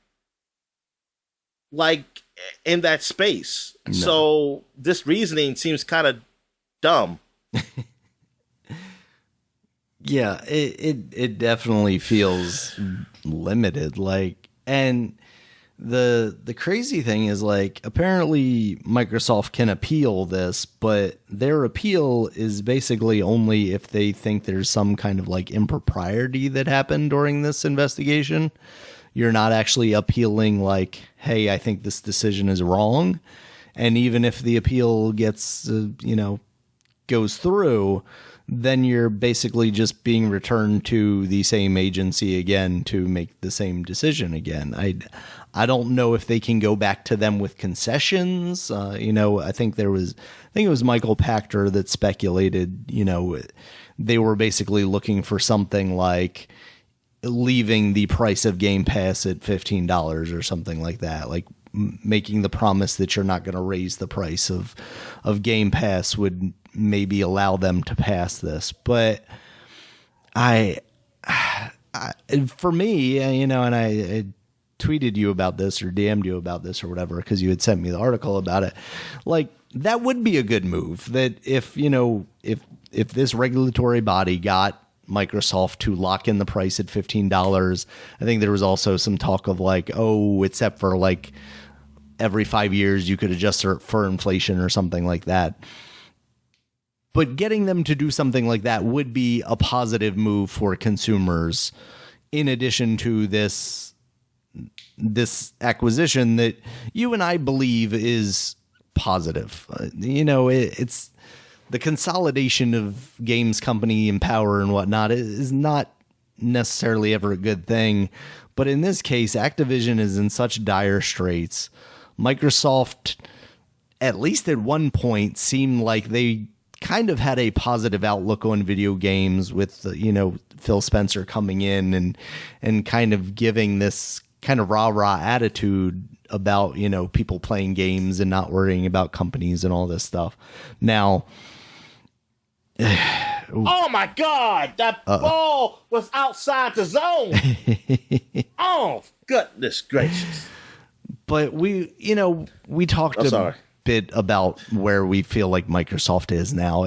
like in that space. No. So this reasoning seems kind of dumb. Yeah, it definitely feels limited. Like, and the crazy thing is, like, apparently Microsoft can appeal this, but their appeal is basically only if they think there's some kind of like impropriety that happened during this investigation. You're not actually appealing like, hey, I think this decision is wrong. And even if the appeal gets, goes through, then you're basically just being returned to the same agency again to make the same decision again. I don't know if they can go back to them with concessions. I think it was Michael Pachter that speculated, they were basically looking for something like leaving the price of Game Pass at $15 or something like that, like making the promise that you're not going to raise the price of Game Pass would maybe allow them to pass this. But for me, and I tweeted you about this or DM'd you about this or whatever, because you had sent me the article about it. Like, that would be a good move. That if this regulatory body got Microsoft to lock in the price at $15, I think there was also some talk of like, except for like every 5 years you could adjust for inflation or something like that. But getting them to do something like that would be a positive move for consumers, in addition to this acquisition that you and I believe is positive. It's the consolidation of games company and power and whatnot is not necessarily ever a good thing. But in this case, Activision is in such dire straits. Microsoft, at least at one point, seemed like they kind of had a positive outlook on video games with, Phil Spencer coming in and kind of giving this kind of rah-rah attitude about, people playing games and not worrying about companies and all this stuff. Now, oh my God, that ball was outside the zone. Oh, goodness gracious. But we talked a bit about where we feel like Microsoft is now.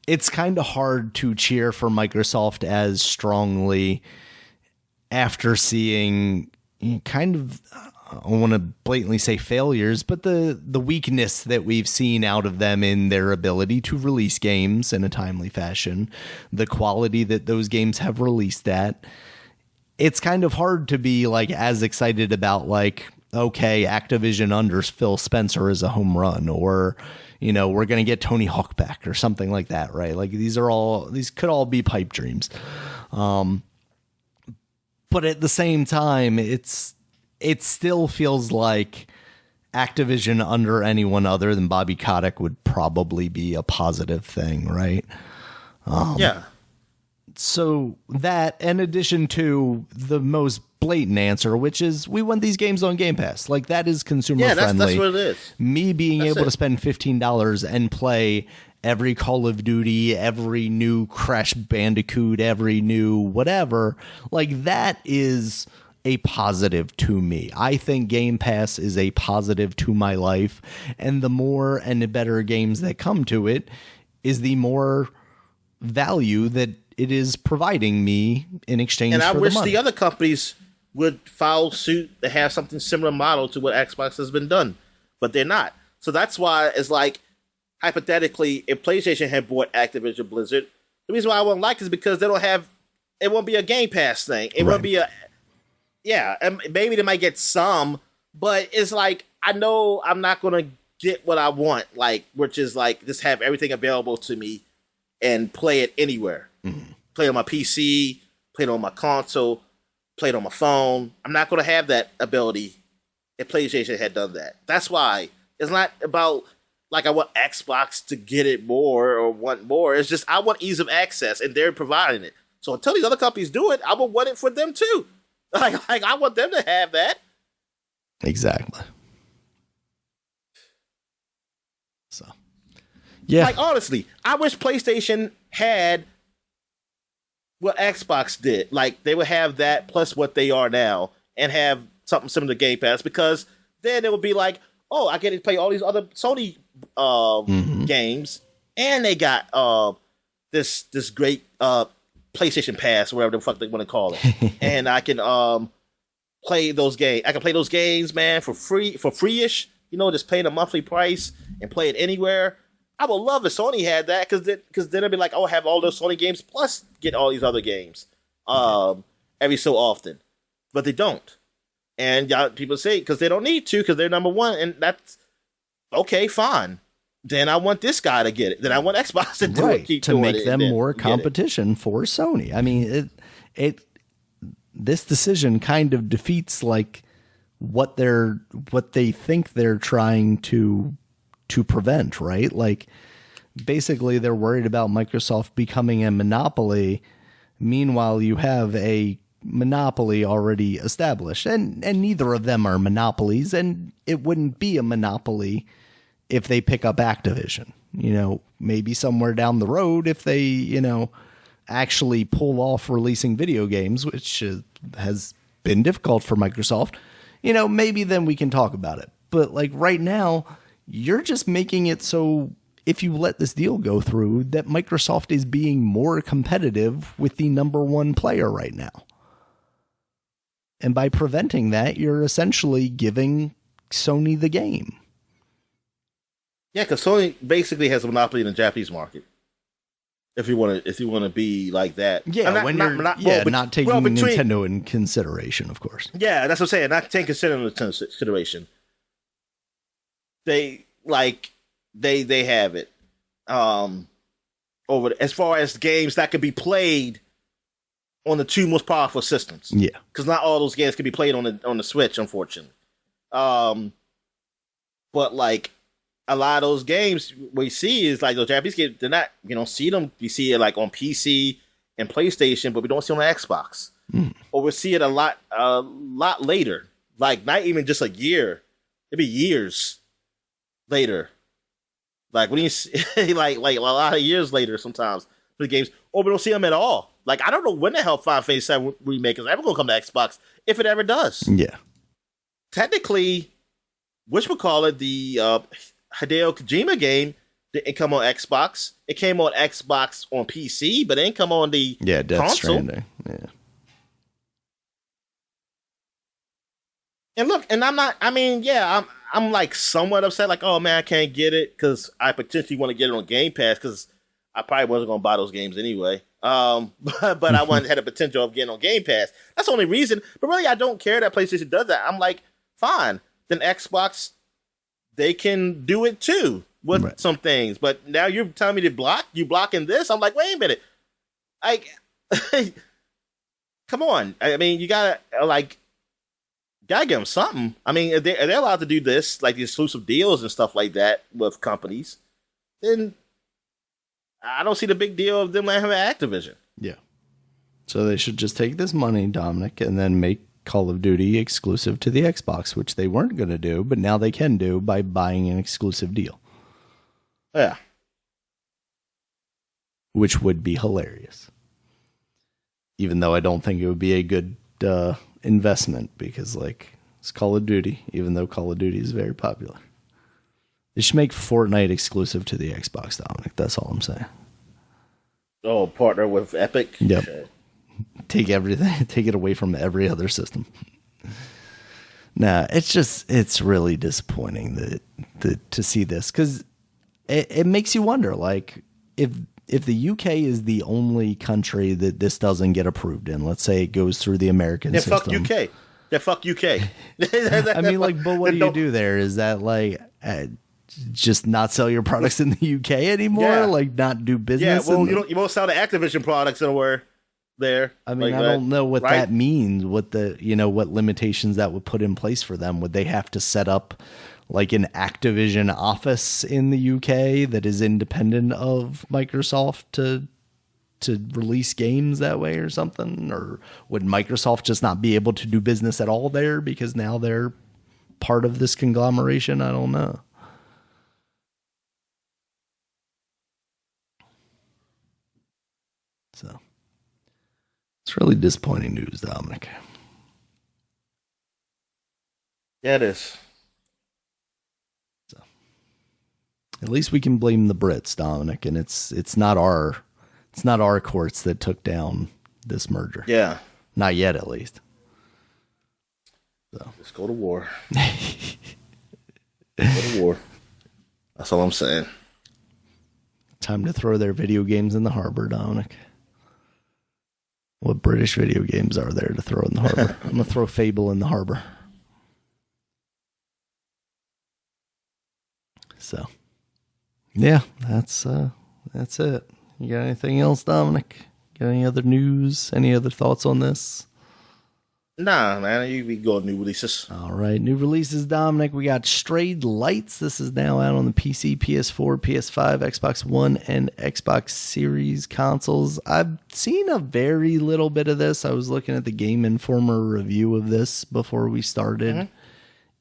It's kind of hard to cheer for Microsoft as strongly after seeing kind of, I want to blatantly say failures, but the weakness that we've seen out of them in their ability to release games in a timely fashion, the quality that those games have released at. It's kind of hard to be like as excited about like, okay, Activision under Phil Spencer is a home run, or, we're going to get Tony Hawk back or something like that, right? Like these could all be pipe dreams. But at the same time, it still feels like Activision under anyone other than Bobby Kotick would probably be a positive thing, right? Yeah. So that, in addition to the most blatant answer, which is we want these games on Game Pass. Like, that is consumer friendly. That's what it is. Me being able to spend $15 and play every Call of Duty, every new Crash Bandicoot, every new whatever, like that is a positive to me. I think Game Pass is a positive to my life, and the more and the better games that come to it is the more value that it is providing me in exchange for the money. And I wish the other companies would follow suit to have something similar model to what Xbox has been done, but they're not. So that's why it's like, hypothetically, if PlayStation had bought Activision Blizzard, the reason why I wouldn't like it is because they don't have, it won't be a Game Pass thing. It won't be and maybe they might get some, but it's like, I know I'm not going to get what I want, like, which is like, just have everything available to me and play it anywhere. Mm-hmm. Play it on my PC, play it on my console, play it on my phone. I'm not going to have that ability if PlayStation had done that. That's why. It's not about, like I want Xbox to get it more or want more. It's just I want ease of access, and they're providing it. So until these other companies do it, I would want it for them too. Like I want them to have that. Exactly. So, yeah. Like honestly, I wish PlayStation had what Xbox did. Like they would have that plus what they are now, and have something similar to Game Pass, because then it would be like, oh, I get to play all these other Sony games, and they got this great PlayStation Pass, whatever the fuck they want to call it, and I can play those games. I can play those games, man, for free-ish. You know, just paying a monthly price and play it anywhere. I would love if Sony had that, because then it'd be like, oh, I have all those Sony games plus get all these other games every so often, but they don't. And people say because they don't need to, because they're number one, and that's okay, fine. Then I want this guy to get it. Then I want Xbox to do it, to make them more competition for Sony. I mean, this decision kind of defeats like what they think they're trying to prevent, right? Like basically they're worried about Microsoft becoming a monopoly. Meanwhile, you have a monopoly already established, and neither of them are monopolies, and it wouldn't be a monopoly if they pick up Activision. You know, maybe somewhere down the road, if they, you know, actually pull off releasing video games, which has been difficult for Microsoft, you know, maybe then we can talk about it. But like right now, you're just making it so if you let this deal go through, that Microsoft is being more competitive with the number one player right now. And by preventing that, you're essentially giving Sony the game. Yeah, because Sony basically has a monopoly in the Japanese market. If you want to be like that, yeah, not taking Nintendo in consideration, of course. Yeah, that's what I'm saying. Not taking Nintendo into consideration. They have it over as far as games that can be played on the two most powerful systems. Yeah, because not all those games can be played on the Switch, unfortunately. But like a lot of those games we see is like those Japanese games. They're not, you don't see them. You see it like on PC and PlayStation, but we don't see them on Xbox. Or we see it a lot later. Like not even just a year. It'd be years later. Like when you see, like a lot of years later sometimes for the games, or we don't see them at all. Like I don't know when the hell Final Fantasy VII Remake is ever going to come to Xbox, if it ever does. Yeah. Technically, whatchamacallit, the Hideo Kojima game didn't come on Xbox. It came on Xbox on PC, but it didn't come on the Death console. Stranding. Yeah. And look, and I'm like somewhat upset, like, oh man, I can't get it because I potentially want to get it on Game Pass because I probably wasn't going to buy those games anyway. But I had a potential of getting on Game Pass. That's the only reason. But really, I don't care that PlayStation does that. I'm like, fine. Then Xbox, they can do it too with some things. But now you're telling me you blocking this? I'm like, wait a minute. Like, come on. I mean, you gotta give them something. I mean, if they're allowed to do this, like the exclusive deals and stuff like that with companies, then I don't see the big deal of them having Activision. Yeah. So they should just take this money, Dominic, and then make Call of Duty exclusive to the Xbox, which they weren't going to do, but now they can do by buying an exclusive deal. Yeah. Which would be hilarious. Even though I don't think it would be a good investment, because like it's Call of Duty, even though Call of Duty is very popular. They should make Fortnite exclusive to the Xbox, Dominic. That's all I'm saying. Oh, partner with Epic? Yep. Shit. Take everything, take it away from every other system. Nah, it's really disappointing that to see this, because it makes you wonder, like, if the UK is the only country that this doesn't get approved in, let's say it goes through the American system. Fuck UK. I mean, like, but what do you do there? Is that like just not sell your products in the UK anymore? Yeah. Like not do business? Yeah, well, you won't sell the Activision products anywhere there. I mean, like I don't know what that means. What what limitations that would put in place for them? Would they have to set up like an Activision office in the UK that is independent of Microsoft to release games that way or something? Or would Microsoft just not be able to do business at all there because now they're part of this conglomeration? I don't know. So it's really disappointing news, Dominic. Yeah, it is. So at least we can blame the Brits, Dominic, and it's not our courts that took down this merger. Yeah. Not yet, at least. So just go to war. Go to war. That's all I'm saying. Time to throw their video games in the harbor, Dominic. What British video games are there to throw in the harbor? I'm going to throw Fable in the harbor. So, yeah, that's it. You got anything else, Dominic? Got any other news? Any other thoughts on this? Nah, man, you be going new releases. All right, new releases, Dominic. We got Strayed Lights. This is now out on the PC, PS4, PS5, Xbox One, and Xbox Series consoles. I've seen a very little bit of this. I was looking at the Game Informer review of this before we started. Mm-hmm.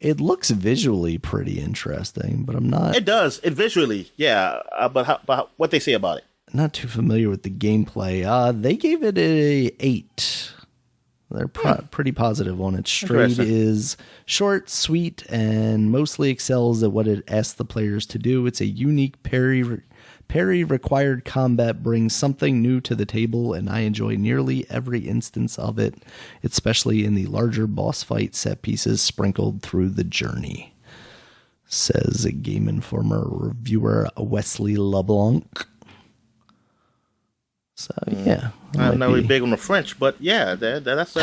It looks visually pretty interesting, but I'm not... It does. It visually, yeah. But what they say about it? Not too familiar with the gameplay. They gave it a 8. They're pretty positive on it. Strayed is short, sweet, and mostly excels at what it asks the players to do. It's a unique parry-required combat, brings something new to the table, and I enjoy nearly every instance of it, especially in the larger boss fight set pieces sprinkled through the journey, says a Game Informer reviewer Wesley LeBlanc. So yeah, I'm not really big on the French, but yeah, that's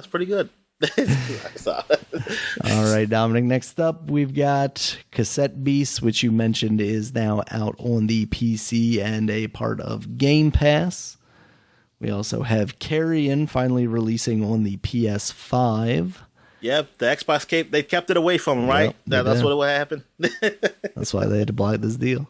pretty good. All right, Dominic. Next up, we've got Cassette Beast, which you mentioned is now out on the PC and a part of Game Pass. We also have Carrion finally releasing on the PS5. Yep, the Xbox Cape, they kept it away from them, right? Yep, that's what happened. That's why they had to buy this deal.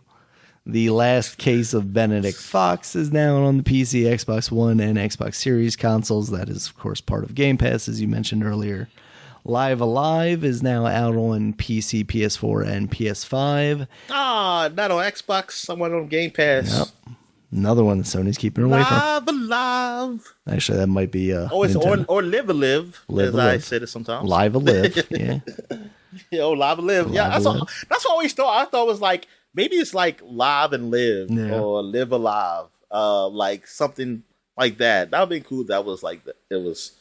The Last Case of Benedict Fox is now on the PC, Xbox One, and Xbox Series consoles. That is, of course, part of Game Pass, as you mentioned earlier. Live Alive is now out on PC, PS4, and PS5. Not on Xbox, someone on Game Pass. Yep. Another one that Sony's keeping away from. Live Alive. Actually, that might be... it's or Live Alive, as I said it sometimes. Live Alive, yeah. Yeah, Live Alive. Yeah, that's what I always thought. I thought it was like... Maybe it's like Live and Live or Live Alive, like something like that. That would be cool. That was like it was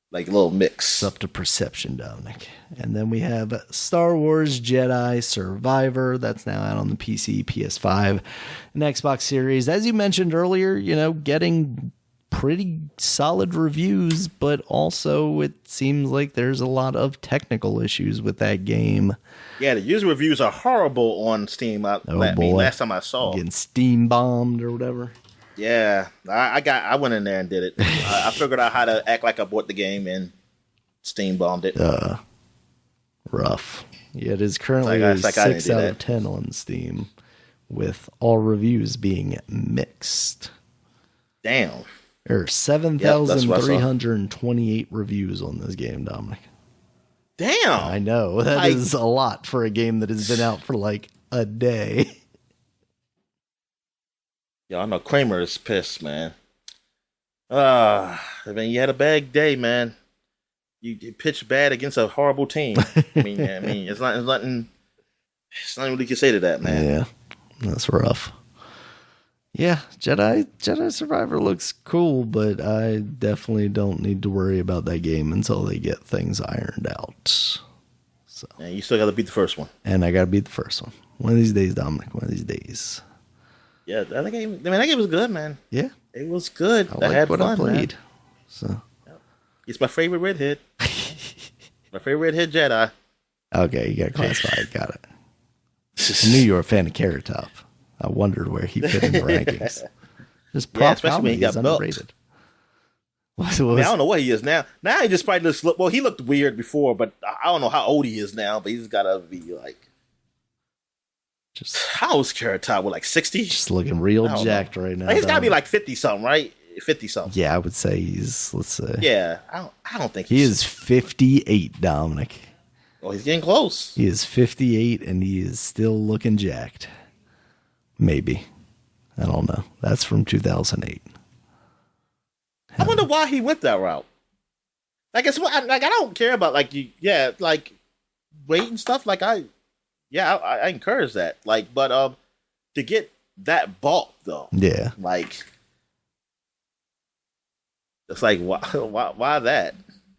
like a little mix. It's up to perception, Dominic. And then we have Star Wars Jedi Survivor. That's now out on the PC, PS5, and Xbox Series. As you mentioned earlier, getting pretty solid reviews, but also it seems like there's a lot of technical issues with that game. Yeah, the user reviews are horrible on Steam. Last time I saw, getting Steam bombed or whatever. Yeah, I went in there and did it. I figured out how to act like I bought the game and Steam bombed it. Rough. Yeah, it is currently a 6 out of 10 on Steam, with all reviews being mixed. Damn. There are 7,328 reviews on this game, Dominic. Damn. I know. That is a lot for a game that has been out for like a day. Yeah, I know Kramer is pissed, man. I mean, you had a bad day, man. You pitched bad against a horrible team. I mean, it's nothing really you can say to that, man. Yeah, that's rough. Yeah, Jedi Survivor looks cool, but I definitely don't need to worry about that game until they get things ironed out. So, yeah, you still got to beat the first one. And I got to beat the first one. One of these days, Dominic. One of these days. Yeah, that game was good, man. Yeah. It was good. I had fun, I played. Man. So. It's my favorite redhead. My favorite redhead Jedi. Okay, you got classified. Got it. I knew you were a fan of Carrot Top. I wondered where he fit in the rankings. Just prop comedy is underrated. I don't know what he is now. Now he just probably looks. Well, he looked weird before, but I don't know how old he is now. But he's got to be like. How old's Carrot Top? With like 60? Just looking real jacked right now. Like, he's got to be like 50 something, right? 50 something. Yeah, I would say he's. Let's say. Yeah, I don't think he is 58, Dominic. Oh, he's getting close. He is 58, and he is still looking jacked. Maybe. I don't know. That's from 2008. I wonder why he went that route. Like, I don't care about like weight and stuff. Like I encourage that. Like, but to get that bulk though, yeah, like it's like why that?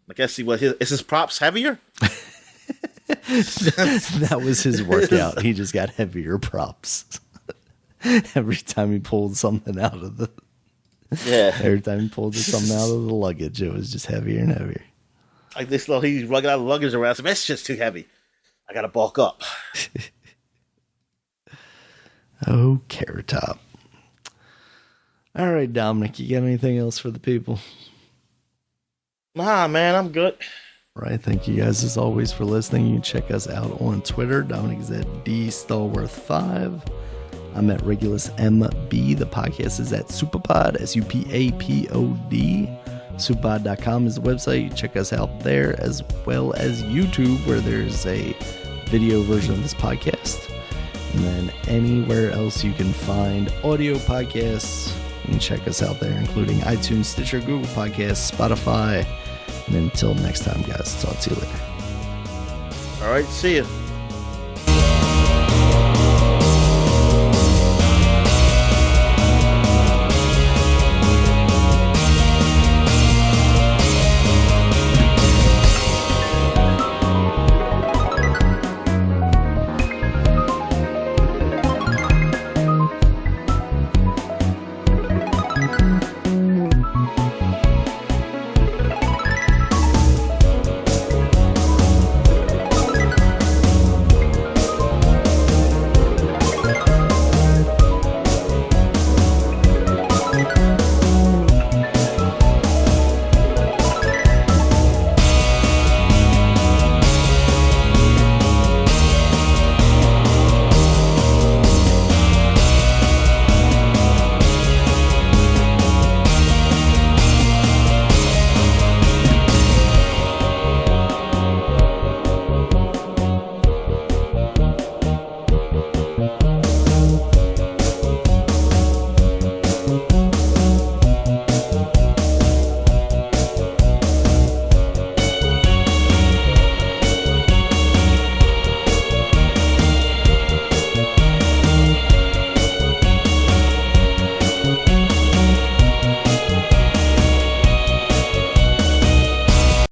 I guess is his props heavier? That was his workout. He just got heavier props every time he pulled something out of the. Yeah. Every time he pulled something out of the luggage, it was just heavier and heavier. Like this little, he's rugging out the luggage around. So that's just too heavy. I gotta bulk up. Oh, Carrot Top. All right, Dominic, you got anything else for the people? Nah, man, I'm good. All right, thank you guys as always for listening. You can check us out on Twitter. Dominic is at DStallworth5. I'm at Regulus MB. The podcast is at Supapod, SUPAPOD. Supapod.com is the website. You check us out there, as well as YouTube, where there's a video version of this podcast. And then anywhere else you can find audio podcasts, you can check us out there, including iTunes, Stitcher, Google Podcasts, Spotify. And until next time, guys, talk to you later. All right, see you.